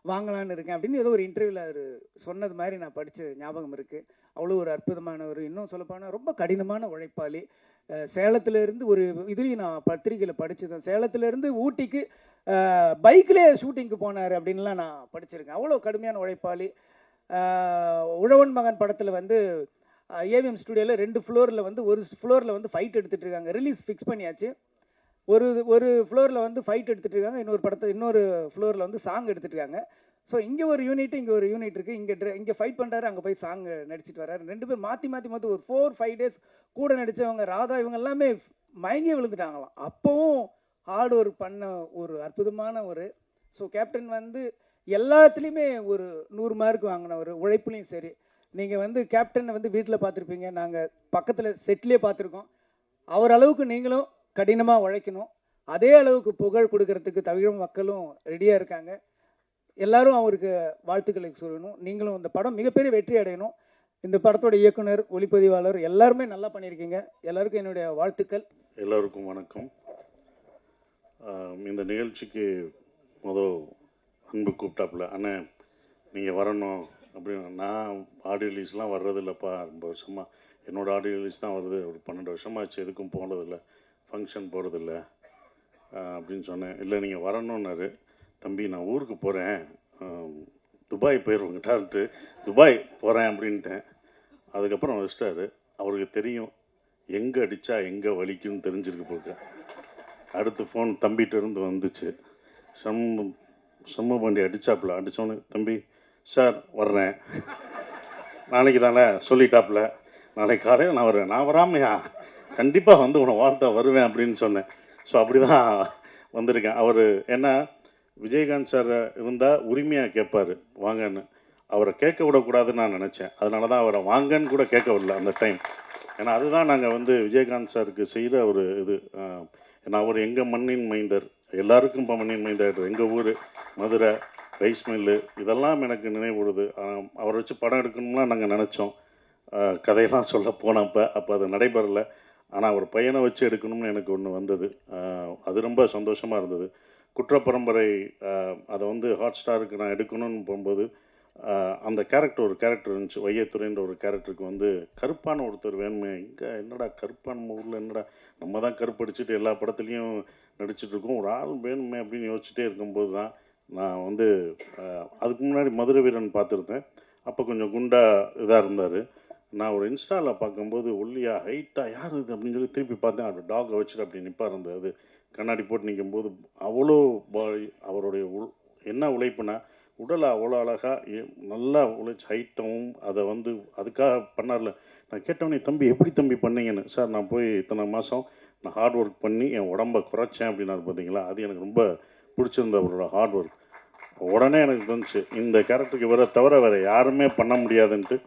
வாங்கலான்னு இருக்கேன் அப்படின்னு ஏதோ ஒரு இன்டர்வியூவில் அவர் சொன்னது மாதிரி நான் படித்த ஞாபகம் இருக்குது. அவ்வளோ ஒரு அற்புதமானவர். இன்னும் சொல்லப்போனால் ரொம்ப கடினமான உழைப்பாளி. சேலத்திலேருந்து ஒரு இதுலேயும் நான் பத்திரிகையில் படித்தேன். சேலத்திலேருந்து ஊட்டிக்கு பைக்லேயே ஷூட்டிங்க்கு போனார் அப்படின்லாம் நான் படிச்சிருக்கேன். அவ்வளோ கடுமையான உழைப்பாளி. உழவன் மகன் படத்தில் வந்து ஏவிஎம் ஸ்டுடியோவில் 2 ஃப்ளோரில் வந்து ஒரு ஃப்ளோரில் வந்து ஃபைட் எடுத்துகிட்டு இருக்காங்க. ரிலீஸ் ஃபிக்ஸ் பண்ணியாச்சு. ஒரு ஃப்ளோரில் வந்து ஃபைட் எடுத்துகிட்டு இருக்காங்க. இன்னொரு ஃப்ளோரில் வந்து சாங் எடுத்துகிட்டு இருக்காங்க. ஸோ இங்கே ஒரு யூனிட் இங்கே ஒரு யூனிட் இருக்குது. இங்கே ஃபைட் பண்ணுறாரு, அங்கே போய் சாங் நடிச்சிட்டு வர்றாரு. 2 பேர் மாற்றி ஒரு 4-5 டேஸ் கூட நடித்தவங்க ராதா இவங்க எல்லாமே மயங்கி விழுந்துட்டாங்களாம். அப்போவும் ஹார்ட் ஒர்க் பண்ண ஒரு அற்புதமான ஒரு ஸோ கேப்டன் வந்து எல்லாத்துலேயுமே ஒரு 100 மார்க் வாங்கினவர். உழைப்புலையும் சரி. நீங்கள் வந்து கேப்டனை வந்து வீட்டில் பார்த்துருப்பீங்க, நாங்கள் பக்கத்தில் செட்லேயே பார்த்துருக்கோம். அவர் அளவுக்கு நீங்களும் கடினமாக உழைக்கணும். அதே அளவுக்கு புகழ் கொடுக்கறதுக்கு தமிழ் மக்களும் ரெடியாக இருக்காங்க. எல்லாரும் அவருக்கு வாழ்த்துக்களை சொல்லணும். நீங்களும் இந்த படம் மிகப்பெரிய வெற்றி அடையணும். இந்த படத்தோட இயக்குனர், ஒளிப்பதிவாளர் எல்லாருமே நல்லா பண்ணியிருக்கீங்க. எல்லாருக்கும் என்னுடைய வாழ்த்துக்கள். எல்லோருக்கும் வணக்கம். இந்த நிகழ்ச்சிக்கு அன்பு கூப்பிட்டாப்புல, அண்ணன் நீங்கள் வரணும் அப்படின்னு. நான் ஆடியோ ரிலீஸ்லாம் வர்றதில்லப்பா, ரொம்ப வருஷமாக என்னோடய ஆடியோ ரிலீஸ் தான் வருது, ஒரு 12 வருஷமாச்சு, எதுக்கும் போனதில்லை, ஃபங்க்ஷன் போகிறதில்ல அப்படின்னு சொன்னேன். இல்லை நீங்கள் வரணுன்னாரு. தம்பி நான் ஊருக்கு போகிறேன், துபாய் போயிடுவோங்கிட்டான்ட்டு துபாய் போகிறேன் அப்படின்ட்டேன். அதுக்கப்புறம் வச்சிட்டாரு. அவருக்கு தெரியும் எங்கே அடித்தா எங்கே வலிக்குன்னு தெரிஞ்சிருக்கு போக. அடுத்து ஃபோன் தம்பிகிட்ட இருந்து வந்துச்சு. செம்ம வண்டி அடித்தாப்புல. அடித்தோன்னு தம்பி சார் வர்றேன், நாளைக்கு தானே சொல்லிட்டாப்புல, நாளைக்கு காலையில் நான் வருவேன். நான் வராமையா, கண்டிப்பாக வந்து உன்னை வாழ்த்தா வருவேன் அப்படின்னு சொன்னேன். ஸோ அப்படி தான் வந்திருக்கேன். அவர் என்ன விஜயகாந்த் சார் இருந்தால் உரிமையாக கேட்பார் வாங்கன்னு. அவரை கேட்க விடக்கூடாதுன்னு நான் நினச்சேன். அதனால தான் அவரை வாங்கன்னு கூட கேட்க விடல அந்த டைம். ஏன்னா அதுதான் நாங்கள் வந்து விஜயகாந்த் சாருக்கு செய்கிற ஒரு இது. ஏன்னா அவர் எங்கள் மண்ணின் மைந்தர், எல்லாருக்கும் இப்போ மண்ணின் மைந்தர். எங்கள் ஊர் மதுரை, ரைஸ் மில்லு, இதெல்லாம் எனக்கு நினைவுடுது. அவரை வச்சு படம் எடுக்கணும்லாம் நாங்கள் நினச்சோம். கதையெல்லாம் சொல்ல போனப்போ அப்போ அது நடைபெறலை. ஆனால் அவர் பையனை வச்சு எடுக்கணும்னு எனக்கு ஒன்று வந்தது. அது ரொம்ப சந்தோஷமாக இருந்தது. குற்றப்பரம்பரை அதை வந்து ஹாட் ஸ்டாருக்கு நான் எடுக்கணும்னு போகும்போது அந்த கேரக்டர் ஒரு கேரக்டர் இருந்துச்சு. வையத்துறைன்ற ஒரு கேரக்டருக்கு வந்து கருப்பான ஒருத்தர் வேணுமே. இங்கே என்னடா கருப்பான நம்ம ஊரில் என்னடா நம்ம தான் கருப்படிச்சுட்டு எல்லா படத்துலையும் நடிச்சிட்ருக்கோம், ஒரு ஆள் வேணுமே அப்படின்னு யோசிச்சுட்டே இருக்கும்போது தான் நான் வந்து அதுக்கு முன்னாடி மதுரை வீரன் பார்த்துருந்தேன். அப்போ கொஞ்சம் குண்டா இதாக இருந்தார். நான் ஒரு இன்ஸ்டாவில் பார்க்கும்போது ஒல்லியா ஹைட்டாக யார் இது அப்படின்னு சொல்லி திருப்பி பார்த்தேன். அவர் டாகை வச்சுட்டு அப்படி நிற்பார். அது கண்ணாடி போட்டு நிற்கும்போது அவ்வளோ அவருடைய என்ன உழைப்புனா உடலை அவ்வளோ அழகாக நல்லா உழைச்சி ஹைட்டாகவும் அதை வந்து அதுக்காக பண்ணார்ல. நான் கேட்டவனே, தம்பி எப்படி தம்பி பண்ணீங்கன்னு. சார் நான் போய் இத்தனை மாதம் நான் ஹார்ட் ஒர்க் பண்ணி என் உடம்பை குறைச்சேன் அப்படின்னாரு. பார்த்தீங்களா, அது எனக்கு ரொம்ப பிடிச்சிருந்த அவரோட ஹார்ட் ஒர்க். உடனே எனக்கு தோணுச்சு இந்த கேரக்டருக்கு இவரை தவிர வேறு யாருமே பண்ண முடியாதுன்ட்டு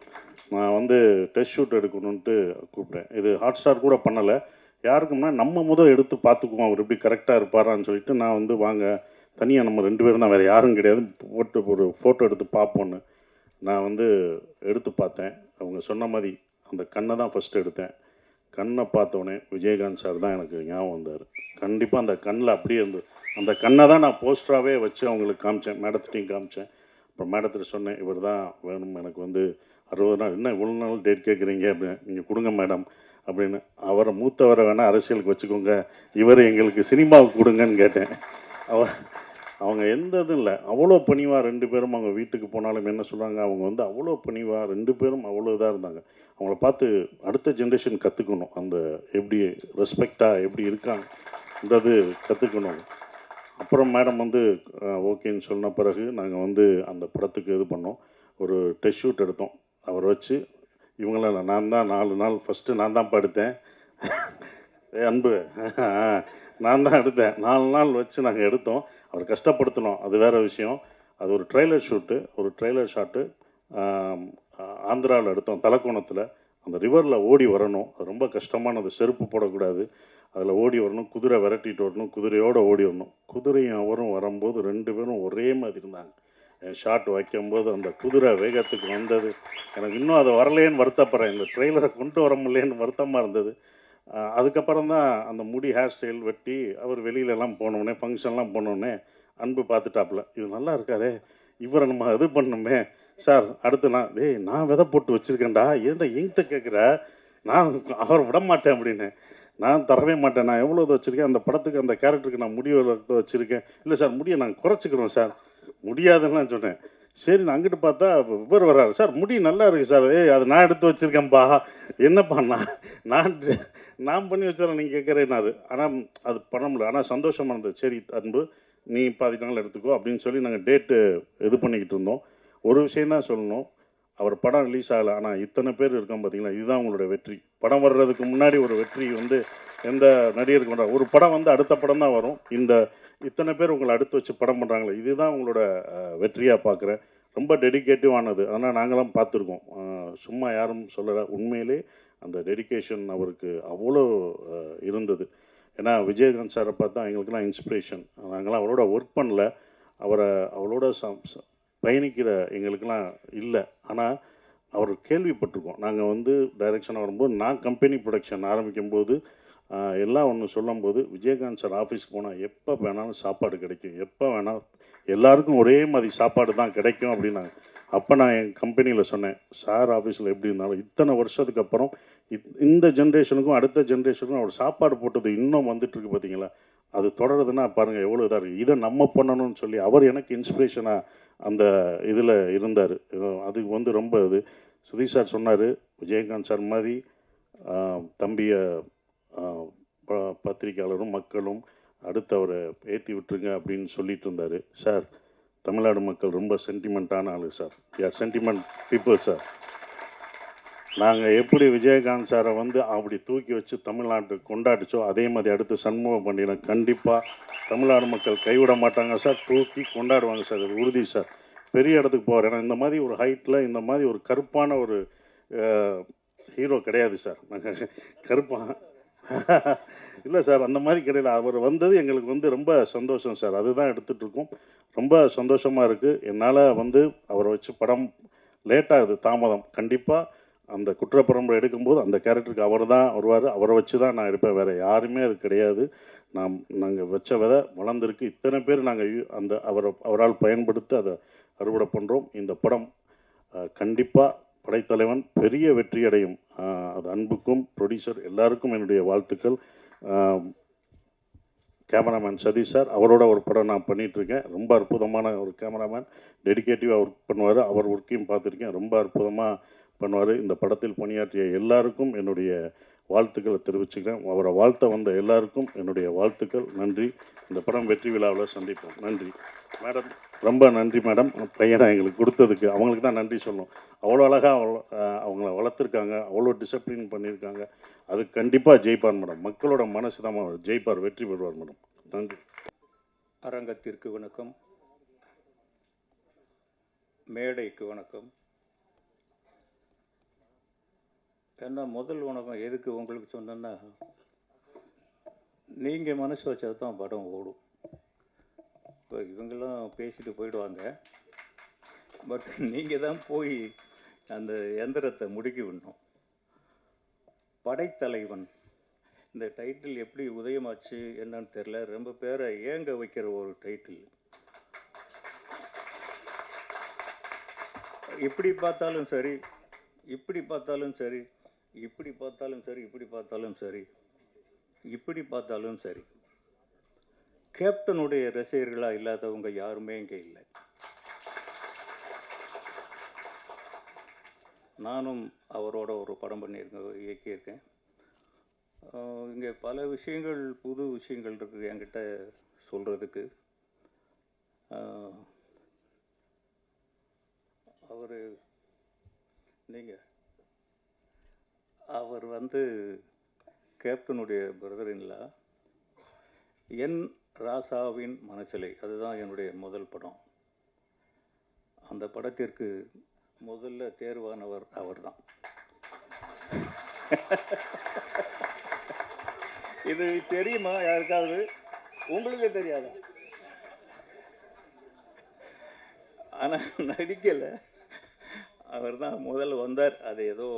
நான் வந்து டெஸ்ட் ஷூட் எடுக்கணுன்ட்டு கூப்பிட்டேன். இது ஹாட் ஸ்டார் கூட பண்ணலை. யாருக்கும்னா நம்ம எடுத்து பார்த்துக்குவோம் அவர் எப்படி கரெக்டாக இருப்பாரான்னு சொல்லிட்டு நான் வந்து வாங்க தனியாக நம்ம 2 பேரும் தான், வேறு யாரும் கிடையாது, போட்டு ஒரு ஃபோட்டோ எடுத்து பார்ப்போன்னு நான் வந்து எடுத்து பார்த்தேன். அவங்க சொன்ன மாதிரி அந்த கண்ணை தான் ஃபஸ்ட்டு எடுத்தேன். கண்ணை பார்த்தோன்னே விஜயகாந்த் சார் தான் எனக்கு ஞாபகம் வந்தார். கண்டிப்பாக அந்த கண்ணில் அப்படியே இருந்து அந்த கண்ணை தான் நான் போஸ்டராகவே வச்சு அவங்களுக்கு காமிச்சேன், மேடத்திட்டையும் காமிச்சேன். அப்புறம் மேடத்திட்ட சொன்னேன், இவர் தான் வேணும் எனக்கு வந்து 60 நாள், என்ன இவ்வளோ நாள் டேட் கேட்குறீங்க அப்படின்னு, நீங்கள் கொடுங்க மேடம் அப்படின்னு. அவரை மூத்தவரை வேணால் அரசியலுக்கு வச்சுக்கோங்க, இவர் எங்களுக்கு சினிமாவுக்கு கொடுங்கன்னு கேட்டேன். அவங்க எந்த இதுவும் இல்லை, அவ்வளோ பணிவாக 2 பேரும். அவங்க வீட்டுக்கு போனாலும் என்ன சொல்கிறாங்க, அவங்க வந்து அவ்வளோ பணிவாக 2 பேரும் அவ்வளோ இதாக இருந்தாங்க. அவங்கள பார்த்து அடுத்த ஜென்ரேஷன் கற்றுக்கணும், அந்த எப்படி ரெஸ்பெக்டாக எப்படி இருக்காங்கன்றது கற்றுக்கணும். அப்புறம் மேடம் வந்து ஓகேன்னு சொன்ன பிறகு நாங்கள் வந்து அந்த படத்துக்கு இது பண்ணோம். ஒரு டெஸ்ட் ஷூட் எடுத்தோம். அவரை வச்சு இவங்களாம் நான் தான் 4 நாள் ஃபஸ்ட்டு நான் தான் படுத்தேன். அன்பு நான் தான் எடுத்தேன். 4 நாள் வச்சு நாங்கள் எடுத்தோம். அவர் கஷ்டப்படுத்தணும், அது வேறு விஷயம். அது ஒரு ட்ரெய்லர் ஷூட்டு, ஒரு ட்ரெய்லர் ஷாட்டு ஆந்திராவில் எடுத்தோம். தலக்கோணத்தில் அந்த ரிவரில் ஓடி வரணும். அது ரொம்ப கஷ்டமானது. செருப்பு போடக்கூடாது, அதில் ஓடி வரணும், குதிரை விரட்டிட்டு வரணும், குதிரையோடு ஓடி வரணும். குதிரையும் அவரும் வரும்போது 2 பேரும் ஒரே மாதிரி இருந்தாங்க. ஷாட் வைக்கும்போது அந்த குதிரை வேகத்துக்கு வந்தது எனக்கு இன்னும் அது வரலேன்னு வருத்தப்படுறேன். இந்த ட்ரெய்லரை கொண்டு வர முடியலேன்னு வருத்தமாக இருந்தது. அதுக்கப்புறம் தான் அந்த முடி ஹேர் ஸ்டைல் வெட்டி அவர் வெளியிலலாம் போனோடனே ஃபங்க்ஷன்லாம் போனோடனே அன்பு பார்த்துட்டாப்புல, இது நல்லா இருக்காரே, இவரை நம்ம இது பண்ணணுமே சார். அடுத்து நான் விதை போட்டு வச்சுருக்கேன்டா, ஏன்டா என்கிட்ட கேட்குற, நான் அவரை விட மாட்டேன் அப்படின்னு. நான் தரவே மாட்டேன், நான் எவ்வளோ இது வச்சுருக்கேன் அந்த படத்துக்கு, அந்த கேரக்டருக்கு நான் முடி வச்சுருக்கேன். இல்லை சார் முடியை நாங்கள் குறைச்சிக்கிறோம் சார். முடியாதுன்னு சொன்னேன். சரி, நான் அங்கிட்டு பார்த்தா இவர் வர்றாரு, சார் முடி நல்லா இருக்குது சார். அது நான் எடுத்து வச்சுருக்கேன்ப்பா. என்னப்பா நான் பண்ணி வச்சாரன் நீங்கள் கேட்குறேன்னாரு. ஆனால் அது பண்ண முடியல. ஆனால் சந்தோஷமாக இருந்தது. சரி அன்பு, நீ 10 நாள் எடுத்துக்கோ அப்படின்னு சொல்லி நாங்கள் டேட்டு இது பண்ணிக்கிட்டு இருந்தோம். ஒரு விஷயந்தான் சொல்லணும், அவர் படம் ரிலீஸ் ஆகலை, ஆனால் இத்தனை பேர் இருக்கோம் பார்த்தீங்களா, இதுதான் உங்களோட வெற்றி. படம் வர்றதுக்கு முன்னாடி ஒரு வெற்றி வந்து எந்த நடிகருக்கு பண்ணுறாங்க, ஒரு படம் வந்து அடுத்த படம் தான் வரும். இத்தனை பேர் உங்களை அடுத்து வச்சு படம் பண்ணுறாங்களே, இதுதான் உங்களோட வெற்றியாக பார்க்குறேன். ரொம்ப டெடிக்கேட்டிவானது. அதனால் நாங்களாம் பார்த்துருக்கோம், சும்மா யாரும் சொல்லலை. உண்மையிலே அந்த டெடிக்கேஷன் அவருக்கு அவ்வளோ இருந்தது. ஏன்னா விஜயகாந்த் சாரை பார்த்தா எங்களுக்கெல்லாம் இன்ஸ்பிரேஷன். நாங்களாம் அவரோட ஒர்க் பண்ணல, அவரோட பயணிக்கிற எங்களுக்கெல்லாம் இல்லை. ஆனால் அவர் கேள்விப்பட்டிருக்கோம். நாங்கள் வந்து டைரக்ஷனாக வரும்போது, நான் கம்பெனி ப்ரொடக்ஷன் ஆரம்பிக்கும்போது எல்லாம் ஒன்று சொல்லும்போது, விஜயகாந்த் சார் ஆஃபீஸ்க்கு போனால் எப்போ வேணாலும் சாப்பாடு கிடைக்கும், எப்போ வேணாலும் எல்லாருக்கும் ஒரே மாதிரி சாப்பாடு தான் கிடைக்கும் அப்படின்னாங்க. அப்போ நான் என் கம்பெனியில் சொன்னேன், சார் ஆஃபீஸில் எப்படி இருந்தாலும் இத்தனை வருஷத்துக்கு அப்புறம் இந்த ஜென்ரேஷனுக்கும் அடுத்த ஜென்ரேஷனுக்கும் அவர் சாப்பாடு போட்டது இன்னும் வந்துட்டுருக்கு பார்த்தீங்களா, அது தொடருதுன்னா பாருங்கள் எவ்வளோ இதாக இருக்குது. இதை நம்ம பண்ணணும்னு சொல்லி அவர் எனக்கு இன்ஸ்பிரேஷனாக அந்த இதில் இருந்தார். அதுக்கு வந்து ரொம்ப இது சுதீஷ் சார் சொன்னார், விஜயகாந்த் சார் மாதிரி தம்பியை பத்திரிக்கையாளரும் மக்களும் அடுத்து அவரை ஏற்றி விட்டுருங்க அப்படின்னு சொல்லிட்டு இருந்தார். சார், தமிழ்நாடு மக்கள் ரொம்ப சென்டிமெண்ட்டான ஆளு சார். யார் சென்டிமெண்ட் பீப்புள் சார். நாங்கள் எப்படி விஜயகாந்த் சாரை வந்து அப்படி தூக்கி வச்சு தமிழ்நாட்டுக்கு கொண்டாடிச்சோ அதே மாதிரி அடுத்து சண்முக பாண்டியனை கண்டிப்பாக தமிழ்நாடு மக்கள் கைவிட மாட்டாங்க சார், தூக்கி கொண்டாடுவாங்க சார், இது உறுதி சார். பெரிய இடத்துக்கு போவார். ஏன்னா இந்த மாதிரி ஒரு ஹைட்டில் இந்த மாதிரி ஒரு கருப்பான ஒரு ஹீரோ கிடையாது சார். நாங்கள் கருப்பாக இல்லை சார், அந்த மாதிரி கிடையாது. அவர் வந்தது எங்களுக்கு வந்து ரொம்ப சந்தோஷம் சார். அதுதான் எடுத்துகிட்ருக்கோம். ரொம்ப சந்தோஷமாக இருக்குது. என்னால் வந்து அவரை வச்சு படம் லேட்டாகுது, தாமதம். கண்டிப்பாக அந்த குற்றப்பரம்பரை எடுக்கும்போது அந்த கேரக்டருக்கு அவர் தான் வருவார். அவரை வச்சு தான் நான் இருப்பேன், வேறு யாருமே அது கிடையாது. நாங்கள் வச்ச விதை வளர்ந்துருக்கு. இத்தனை பேர் நாங்கள் அவரால் பயன்படுத்தி அதை அறுவடை பண்ணுறோம். இந்த படம் கண்டிப்பாக படைத்தலைவன் பெரிய வெற்றி அடையும். அது அன்புக்கும் ப்ரொடியூசர் எல்லாருக்கும் என்னுடைய வாழ்த்துக்கள். கேமராமேன் சதீஷ் சார், அவரோட ஒரு படம் நான் பண்ணிகிட்ருக்கேன். ரொம்ப அற்புதமான ஒரு கேமராமேன், டெடிகேட்டிவாக ஒர்க் பண்ணுவார். அவர் ஒர்க்கையும் பார்த்துருக்கேன், ரொம்ப அற்புதமாக பண்ணுவார். இந்த படத்தில் பணியாற்றிய எல்லாருக்கும் என்னுடைய வாழ்த்துக்களை தெரிவிச்சுக்கிறேன். அவரை வாழ்த்த வந்த எல்லாருக்கும் என்னுடைய வாழ்த்துக்கள். நன்றி. இந்த படம் வெற்றி விழாவில் சந்திப்போம். நன்றி மேடம், ரொம்ப நன்றி மேடம். பையனை எங்களுக்கு கொடுத்ததுக்கு அவங்களுக்கு தான் நன்றி சொல்லணும். அவ்வளோ அழகாக அவங்கள வளர்த்துருக்காங்க, அவ்வளோ டிசிப்ளின் பண்ணியிருக்காங்க. அது கண்டிப்பாக ஜெயிப்பார் மேடம். மக்களோட மனசு தான் ஜெயிப்பார், வெற்றி பெறுவார் மேடம். நன்றி. அரங்கத்திற்கு வணக்கம், மேடைக்கு வணக்கம். ஏன்னா முதல் வணக்கம் எதுக்கு உங்களுக்கு சொன்னேன்னா, நீங்கள் மனசு வச்சது தான் படம் ஓடும். இப்போ இவங்கெல்லாம் பேசிட்டு போயிடுவாங்க, பட் நீங்கள் தான் போய் அந்த எந்திரத்தை முடுக்கி விடணும். படைத்தலைவன் இந்த டைட்டில் எப்படி உதயமாச்சு என்னன்னு தெரியல. ரொம்ப பேரை ஏங்க வைக்கிற ஒரு டைட்டில். இப்படி பார்த்தாலும் சரி, இப்படி பார்த்தாலும் சரி, இப்படி பார்த்தாலும் சரி, இப்படி பார்த்தாலும் சரி, இப்படி பார்த்தாலும் சரி, கேப்டனுடைய ரசிகர்களாக இல்லாதவங்க யாருமே இங்கே இல்லை. நானும் அவரோட ஒரு படம் பண்ணியிருக்கேன், இயக்கியிருக்கேன். இங்கே பல விஷயங்கள், புது விஷயங்கள் இருக்குது என்கிட்ட சொல்கிறதுக்கு. அவர் வந்து கேப்டனுடைய பிரதர்-இன்-லா. என் ராசாவின் மனசிலை, அதுதான் என்னுடைய முதல் படம். அந்த படத்திற்கு முதல்ல தேர்வானவர் அவர்தான். இது தெரியுமா யாருக்காவது? உங்களுக்கு தெரியாதா? ஆனா நடிக்கல, அவர் தான் முதல்ல வந்தார். அது ஏதோ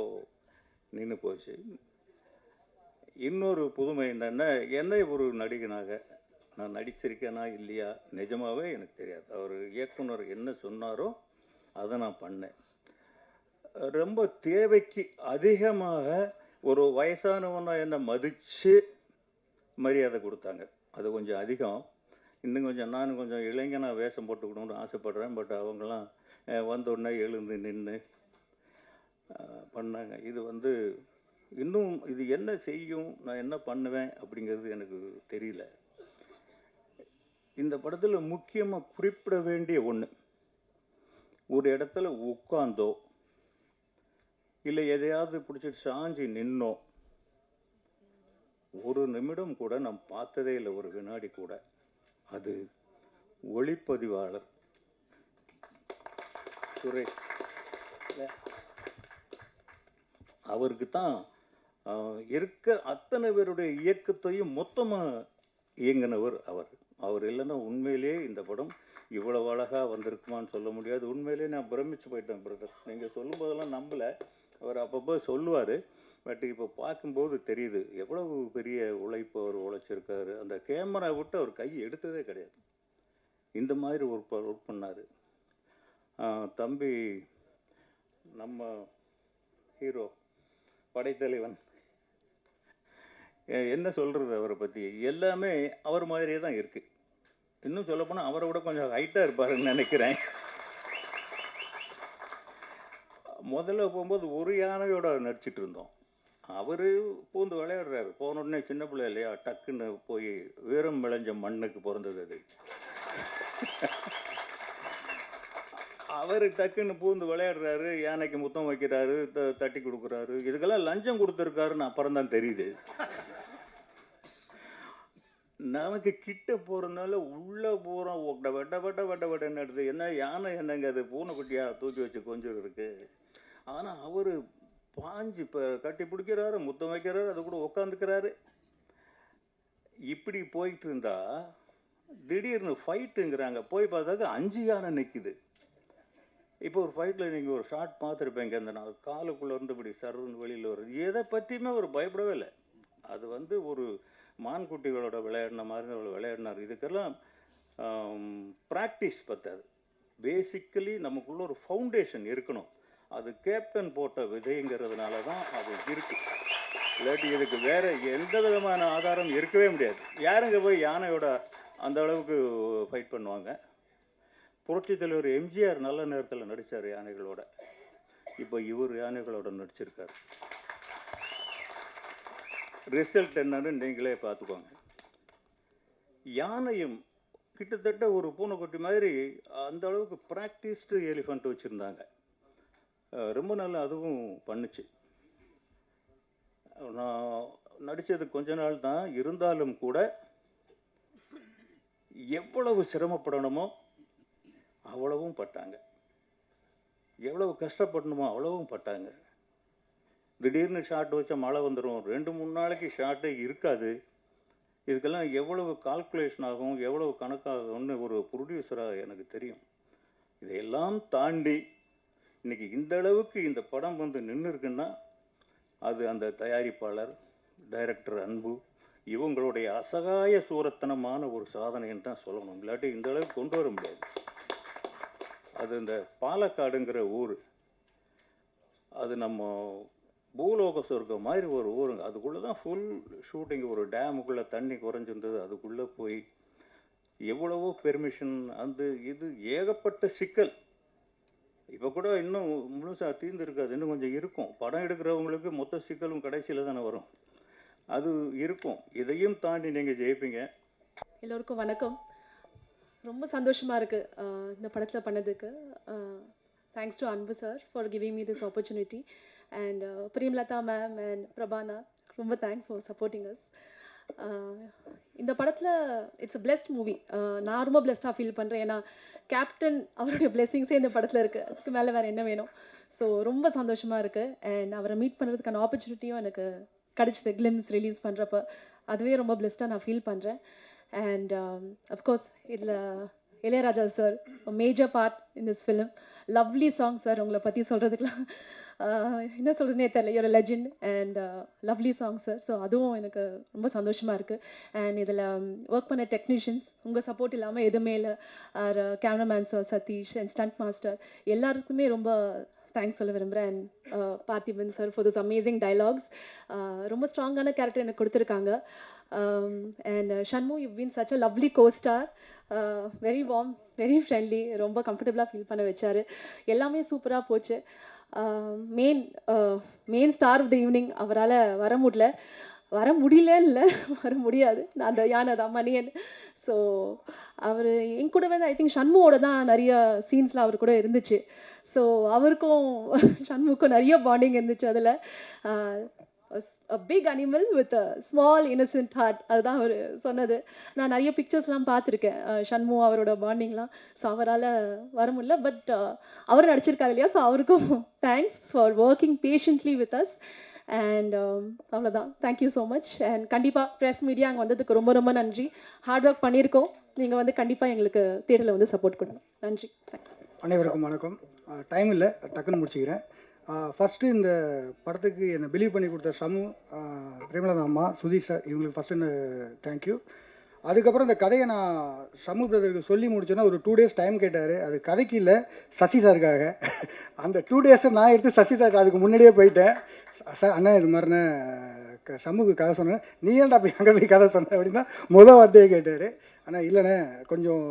நின்று போச்சு. இன்னொரு புதுமை என்னன்னா, என்னை ஒரு நடிகனாக நான் நடிச்சிருக்கேனா இல்லையா நிஜமாவே எனக்கு தெரியாது. அவர் இயக்குனர் என்ன சொன்னாரோ அதை நான் பண்ணேன். ரொம்ப தேவைக்கு அதிகமாக ஒரு வயசானவனா என்னை மதித்து மரியாதை கொடுத்தாங்க. அது கொஞ்சம் அதிகம். இன்னும் கொஞ்சம் நானும் கொஞ்சம் இளைஞனாக வேஷம் போட்டுக்கணும்னு ஆசைப்படுறேன். பட் அவங்களாம் வந்தோடனே எழுந்து நின்று பண்ணாங்க. இது வந்து இன்னும் இது என்ன செய்யும், நான் என்ன பண்ணுவேன் அப்படிங்கிறது எனக்கு தெரியல. இந்த படத்தில் முக்கியமாக குறிப்பிட வேண்டிய ஒன்று, ஒரு இடத்துல உட்காந்தோ இல்லை எதையாவது பிடிச்சிட்டு சாஞ்சி நின்னோ ஒரு நிமிடம் கூட நான் பார்த்ததே இல்லை, ஒரு வினாடி கூட. அது ஒளிப்பதிவாளர் சுரேஷ். அவருக்கு தான் இருக்க அத்தனை பேருடைய இயக்கத்தையும் மொத்தமாக இயங்கினவர் அவர். அவர் இல்லைன்னா உண்மையிலே இந்த படம் இவ்வளவு அழகாக வந்திருக்குமான்னு சொல்ல முடியாது. உண்மையிலே நான் பிரமிச்சு போயிட்டேன் பிரதர். நீங்கள் சொல்லும் போதெல்லாம் நம்பலை. அவர் அப்பப்போ சொல்லுவார். பட் இப்போ பார்க்கும்போது தெரியுது எவ்வளவு பெரிய உழைப்பு அவர் உழைச்சிருக்காரு. அந்த கேமரா விட்டு அவர் கை எடுத்ததே கிடையாது. இந்த மாதிரி ஒர்க் பண்ணார். தம்பி நம்ம ஹீரோ படைத்தலைவன், என்ன சொல்கிறது அவரை பற்றி? எல்லாமே அவர் மாதிரியே தான் இருக்குது. இன்னும் சொல்லப்போனால் அவரை விட கொஞ்சம் ஹைட்டாக இருப்பாருன்னு நினைக்கிறேன். முதல்ல போகும்போது ஒரு யானையோட நடிச்சிட்டு இருந்தோம். அவர் பூந்து விளையாடுறாரு. போன உடனே சின்ன பிள்ளை இல்லையா, டக்குன்னு போய் வீரம் விளைஞ்ச மண்ணுக்கு பிறந்தது அது. அவர் டக்குன்னு பூந்து விளையாடுறாரு, யானைக்கு முத்தம் வைக்கிறாரு, தட்டி கொடுக்குறாரு. இதுக்கெல்லாம் லஞ்சம் கொடுத்துருக்காருன்னு அப்புறம் தான் தெரியுது. நமக்கு கிட்ட போறதுனால உள்ள போறோம், வெட்ட எடுத்து என்ன யானை என்னங்க அது பூனைக்குட்டியா தூக்கி வச்சு கொஞ்சம் இருக்கு. ஆனா அவரு பாஞ்சு இப்ப கட்டி பிடிக்கிறாரு, முத்தம் வைக்கிறாரு, அது கூட உட்காந்துக்கிறாரு. இப்படி போயிட்டு இருந்தா திடீர்னு ஃபைட்டுங்கிறாங்க. போய் பார்த்தாக்க 5 யானை நிற்குது. இப்போ ஒரு ஃபைட்டில் நீங்கள் ஒரு ஷார்ட் பார்த்துருப்பீங்க, அந்த நான் காலுக்குள்ளே இருந்து இப்படி சர்வன்னு வெளியில் வருது. எதை பற்றியுமே அவர் பயப்படவே இல்லை. அது வந்து ஒரு மான்குட்டிகளோட விளையாடின மாதிரி அவர் விளையாடினார். இதுக்கெல்லாம் ப்ராக்டிஸ் பத்தாது. பேசிக்கலி நமக்குள்ள ஒரு ஃபவுண்டேஷன் இருக்கணும். அது கேப்டன் போட்ட விதைங்கிறதுனால தான் அது இருக்கு. இல்லாட்டி இதுக்கு வேற எந்த விதமான ஆதாரம் இருக்கவே முடியாது. யாருங்க போய் யானையோட அந்த அளவுக்கு ஃபைட் பண்ணுவாங்க? புரட்சி தலைவர் எம்ஜிஆர் நல்ல நேரத்தில் நடித்தார் யானைகளோட. இப்போ இவர் யானைகளோட நடிச்சிருக்காரு. ரிசல்ட் என்னன்னு நீங்களே பார்த்துக்கோங்க. யானையும் கிட்டத்தட்ட ஒரு பூனைக்குட்டி மாதிரி அந்த அளவுக்கு ப்ராக்டிஸ்டு எலிஃபண்ட் வச்சுருந்தாங்க. ரொம்ப நாள் அதுவும் பண்ணுச்சு. நான் நடித்தது கொஞ்ச நாள் தான், இருந்தாலும் கூட எவ்வளவு சிரமப்படணுமோ அவ்வளவும் பட்டாங்க, எவ்வளவு கஷ்டப்படணுமோ அவ்வளவும் பட்டாங்க. திடீர்னு ஷாட் வச்சா மழை வந்துடும், 2-3 நாளைக்கு ஷாட்டே இருக்காது. இதுக்கெல்லாம் எவ்வளவு கால்குலேஷன் ஆகும், எவ்வளவு கணக்காகும்னு ஒரு ப்ரொடியூசராக எனக்கு தெரியும். இதையெல்லாம் தாண்டி இன்னைக்கு இந்த அளவுக்கு இந்த படம் வந்து நின்று இருக்குன்னா அது அந்த தயாரிப்பாளர், டைரக்டர் அன்பு, இவங்களுடைய அசகாய சூரத்தனமான ஒரு சாதனைன்னு தான் சொல்லணும். இல்லாட்டி இந்த அளவுக்கு கொண்டு வர முடியாது. அது இந்த பாலக்காடுங்கிற ஊர், அது நம்ம பூலோக சொர்க்கம் மாதிரி ஒரு ஊருங்க. அதுக்குள்ளே தான் ஃபுல் ஷூட்டிங். ஒரு டேமுக்குள்ளே தண்ணி குறைஞ்சிருந்தது, அதுக்குள்ளே போய் எவ்வளவோ பெர்மிஷன், அந்த இது ஏகப்பட்ட சிக்கல். இப்போ கூட இன்னும் முழுசாக தீர்ந்து இருக்காது, இன்னும் கொஞ்சம் இருக்கும். படம் எடுக்கிறவங்களுக்கு மொத்த சிக்கலும் கடைசியில் தானே வரும், அது இருக்கும். இதையும் தாண்டி நீங்கள் ஜெயிப்பீங்க. எல்லோருக்கும் வணக்கம். ரொம்ப சந்தோஷமாக இருக்குது இந்த படத்தில் பண்ணதுக்கு. Thanks to Anbu sir for giving me this opportunity. And Premalatha ma'am and Prabhana, ரொம்ப தேங்க்ஸ் ஃபார் சப்போர்ட்டிங் அஸ். இந்த படத்தில் இட்ஸ் அ பிளெஸ்ட் மூவி. நான் ரொம்ப பிளெஸ்டாக ஃபீல் பண்ணுறேன். ஏன்னா கேப்டன் அவருடைய பிளெஸிங்ஸே இந்த படத்தில் இருக்குது. அதுக்கு மேலே வேறு என்ன வேணும்? ஸோ ரொம்ப சந்தோஷமாக இருக்குது. அண்ட் அவரை மீட் பண்ணுறதுக்கான ஆப்பர்ச்சுனிட்டியும் எனக்கு கிடச்சிது கிளிம்ஸ் ரிலீஸ் பண்ணுறப்ப. அதுவே ரொம்ப பிளெஸ்டாக நான் ஃபீல் பண்ணுறேன். அண்ட் அஃப்கோர்ஸ் இதில் Ilaiyaraaja sir major part in this film. Lovely song sir. உங்களை பற்றி சொல்கிறதுக்குலாம் என்ன சொல்கிறதுனே தெரியல. Your legend and lovely song sir. So அதுவும் எனக்கு ரொம்ப சந்தோஷமாக இருக்குது. அண்ட் இதில் ஒர்க் பண்ண டெக்னீஷியன்ஸ், உங்கள் சப்போர்ட் இல்லாமல் எதுவுமே இல்லை. Cameraman sir, Sathish and stunt master, எல்லாருக்குமே ரொம்ப தேங்க்ஸ் சொல்ல விரும்புகிறேன். And Parthiban sir for this amazing dialogues. ரொம்ப ஸ்ட்ராங்கான கேரக்டர் எனக்கு கொடுத்துருக்காங்க. And Shanmu, you been such a lovely costar. Very warm, very friendly, ரொம்ப கம்ஃபர்டபுளாக ஃபீல் பண்ண வச்சார். எல்லாமே சூப்பராக போச்சு. Main star of the evening அவரால் வர முடியலன்னு இல்லை, வர முடியாது. நான் அந்த யானை தான் மணியன். ஸோ அவர் என் கூட வந்து ஐ திங்க் ஷண்முவோட தான் நிறைய சீன்ஸ்லாம் அவர் கூட இருந்துச்சு. ஸோ அவருக்கும் ஷண்முக்கும் நிறைய பாண்டிங் இருந்துச்சு. அதில் a big animal with a small innocent heart, அதுதான் அவர் சொன்னது. நான் நிறைய பிக்சர்ஸ்லாம் பார்த்துருக்கேன் ஷண்மு அவரோட பாண்டிங்லாம். ஸோ அவரால் வர முடியல, பட் அவர் நடிச்சிருக்காரு இல்லையா. ஸோ அவருக்கும் thanks for working patiently with us. And அவ்வளோதான். Thank you so much. அண்ட் கண்டிப்பாக ப்ரெஸ் மீடியா அங்கே வந்ததுக்கு ரொம்ப ரொம்ப நன்றி. ஹார்ட் ஒர்க் பண்ணியிருக்கோம். நீங்கள் வந்து கண்டிப்பாக எங்களுக்கு தேட்டரில் வந்து சப்போர்ட் கொடுங்க. நன்றி. அனைவருக்கும் வணக்கம். டைம் இல்லை, டக்குன்னு முடிச்சுக்கிறேன். ஃபஸ்ட்டு இந்த படத்துக்கு என்னை பிலீவ் பண்ணி கொடுத்த சமு, பிரேமலதா அம்மா, சுதீஷ் சார், இவங்களுக்கு ஃபஸ்ட்டு தேங்க்யூ. அதுக்கப்புறம் இந்த கதையை நான் சமு பிரதருக்கு சொல்லி முடிச்சேன்னா ஒரு 2 days டைம் கேட்டார். அது கதைக்கு இல்லை, சசி சாருக்காக. அந்த 2 days நான் எடுத்து சசி சாருக்கு அதுக்கு முன்னாடியே போயிட்டேன். சார் அண்ணா இது மாதிரிண்ணே சமூக கதை சொன்னேன். நீ ஏன்டா போய் அங்கே போய் கதை சொன்னேன் அப்படின்னா முதல் வார்த்தையே கேட்டார். ஆனால் இல்லைண்ணே கொஞ்சம்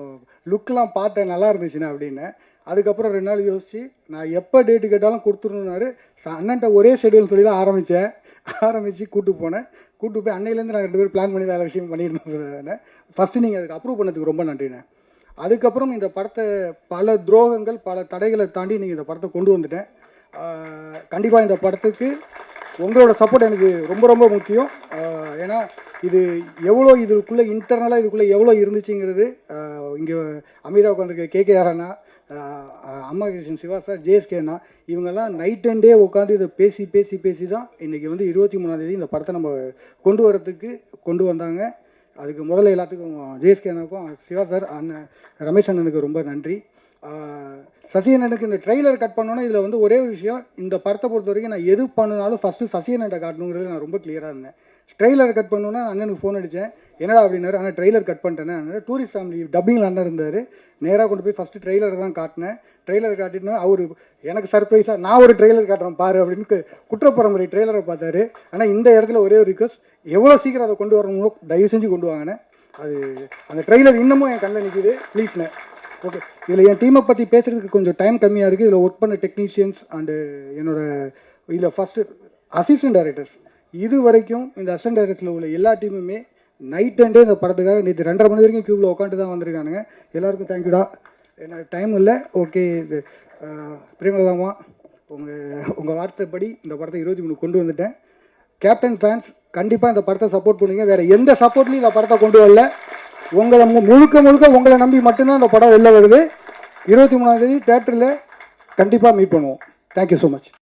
லுக்கெலாம் பார்த்தேன், நல்லா இருந்துச்சுண்ணே அப்படின்னேன். அதுக்கப்புறம் 2 நாள் யோசித்து நான் எப்போ டேட்டு கேட்டாலும் கொடுத்துருன்னாரு. அண்ணன்ட்ட ஒரே ஷெடியூல் சொல்லி தான் ஆரம்பித்து கூப்பிட்டு போனேன். கூப்பிட்டு போய் அன்னையிலேருந்து நாங்கள் 2 பேரும் பிளான் பண்ணி வேறு விஷயம் பண்ணியிருந்தோம். ஃபஸ்ட்டு நீங்கள் அதுக்கு அப்ரூவ் பண்ணதுக்கு ரொம்ப நன்றிண்ணே. அதுக்கப்புறம் இந்த படத்தை பல துரோகங்கள் பல தடைகளை தாண்டி நீங்கள் இந்த படத்தை கொண்டு வந்துட்டேன். கண்டிப்பாக இந்த படத்துக்கு உங்களோட சப்போர்ட் எனக்கு ரொம்ப ரொம்ப முக்கியம். ஏன்னா இது எவ்வளோ இதுக்குள்ளே இன்டர்னலாக இதுக்குள்ளே எவ்வளோ இருந்துச்சுங்கிறது இங்கே அமீரா உட்காந்துருக்க கேகேஆர் அண்ணா, அம்மா கிருஷ்ணன், சிவா சார், ஜேஎஸ்கே அண்ணா, இவங்கெல்லாம் நைட் அண்ட் டே உட்காந்து இதை பேசி பேசி பேசி தான் இன்றைக்கி வந்து 23ஆம் தேதி இந்த படத்தை நம்ம கொண்டு வரத்துக்கு கொண்டு வந்தாங்க. அதுக்கு முதல்ல எல்லாத்துக்கும் ஜேஎஸ்கே அண்ணாவுக்கும் சிவா சார், அண்ணன் ரமேஷ் அண்ணனுக்கு ரொம்ப நன்றி. சசி அண்ணனுக்கு இந்த ட்ரெய்லர் கட் பண்ணோன்னா இதில் வந்து ஒரே ஒரு விஷயம், இந்த படத்தை பொறுத்த வரைக்கும் நான் எது பண்ணினாலும் ஃபஸ்ட்டு சசி அண்ணன்ட்ட காட்டணுங்கிறது நான் ரொம்ப கிளியராக இருந்தேன். ட்ரெய்லர் கட் பண்ணோன்னா அண்ணனுக்கு ஃபோன் அடித்தேன், என்னடா அப்படின்னாரு. ஆனால் ட்ரெய்லர் கட் பண்ணிட்டேன். டூரிஸ்ட் ஃபேமிலி டப்பிங்கில் அண்ணன் இருந்தார், நேராக கொண்டு போய் ஃபஸ்ட்டு ட்ரெய்லர் தான் காட்டினேன். ட்ரெய்லர் காட்டினா அவர் எனக்கு சர்ப்ரைஸாக நான் ஒரு ட்ரெய்லர் காட்டுறேன் பாரு அப்படின்னு குற்றப்பரம்பரை ட்ரெய்லரை பார்த்தாரு. ஆனால் இந்த இடத்துல ஒரே ஒரு ரிக்வஸ்ட், எவ்வளோ சீக்கிரம் அதை கொண்டு வரணுமோ தயவு செஞ்சு கொண்டு வாங்கினே. அது அந்த ட்ரெய்லர் இன்னமும் என் கண்ணில் நிற்கிது, ப்ளீஸ்ண்ணே. ஓகே, இதில் என் டீமை பற்றி பேசுகிறதுக்கு கொஞ்சம் டைம் கம்மியாக இருக்குது. இதில் ஒர்க் பண்ண டெக்னீஷியன்ஸ் அண்டு என்னோட இதில் ஃபஸ்ட்டு அசிஸ்டன்ட் டைரக்டர்ஸ், இது வரைக்கும் இந்த அசிஸ்டன்ட் டைரக்டரில் உள்ள எல்லா டீமுமே நைட் அண்ட் டே இந்த படத்துக்காக நேற்று 2:30 மணி வரைக்கும் க்யூப்பில் உட்காந்து தான் வந்திருக்கானுங்க. எல்லாருக்கும் தேங்க்யூடா. எனக்கு டைம் இல்லை. ஓகே, இது பிரேமலதாமா உங்கள் வார்த்தைப்படி இந்த படத்தை 23 கொண்டு வந்துட்டேன். கேப்டன் ஃபேன்ஸ் கண்டிப்பாக இந்த படத்தை சப்போர்ட் பண்ணுங்க. வேறு எந்த சப்போர்ட்லையும் இந்த படத்தை கொண்டு வரல, உங்களை முழுக்க முழுக்க உங்களை நம்பி மட்டும்தான் இந்த படம் வெளில வருது. 23ஆம் தேதி தேட்டரில் கண்டிப்பாக மீட் பண்ணுவோம். Thank you so much.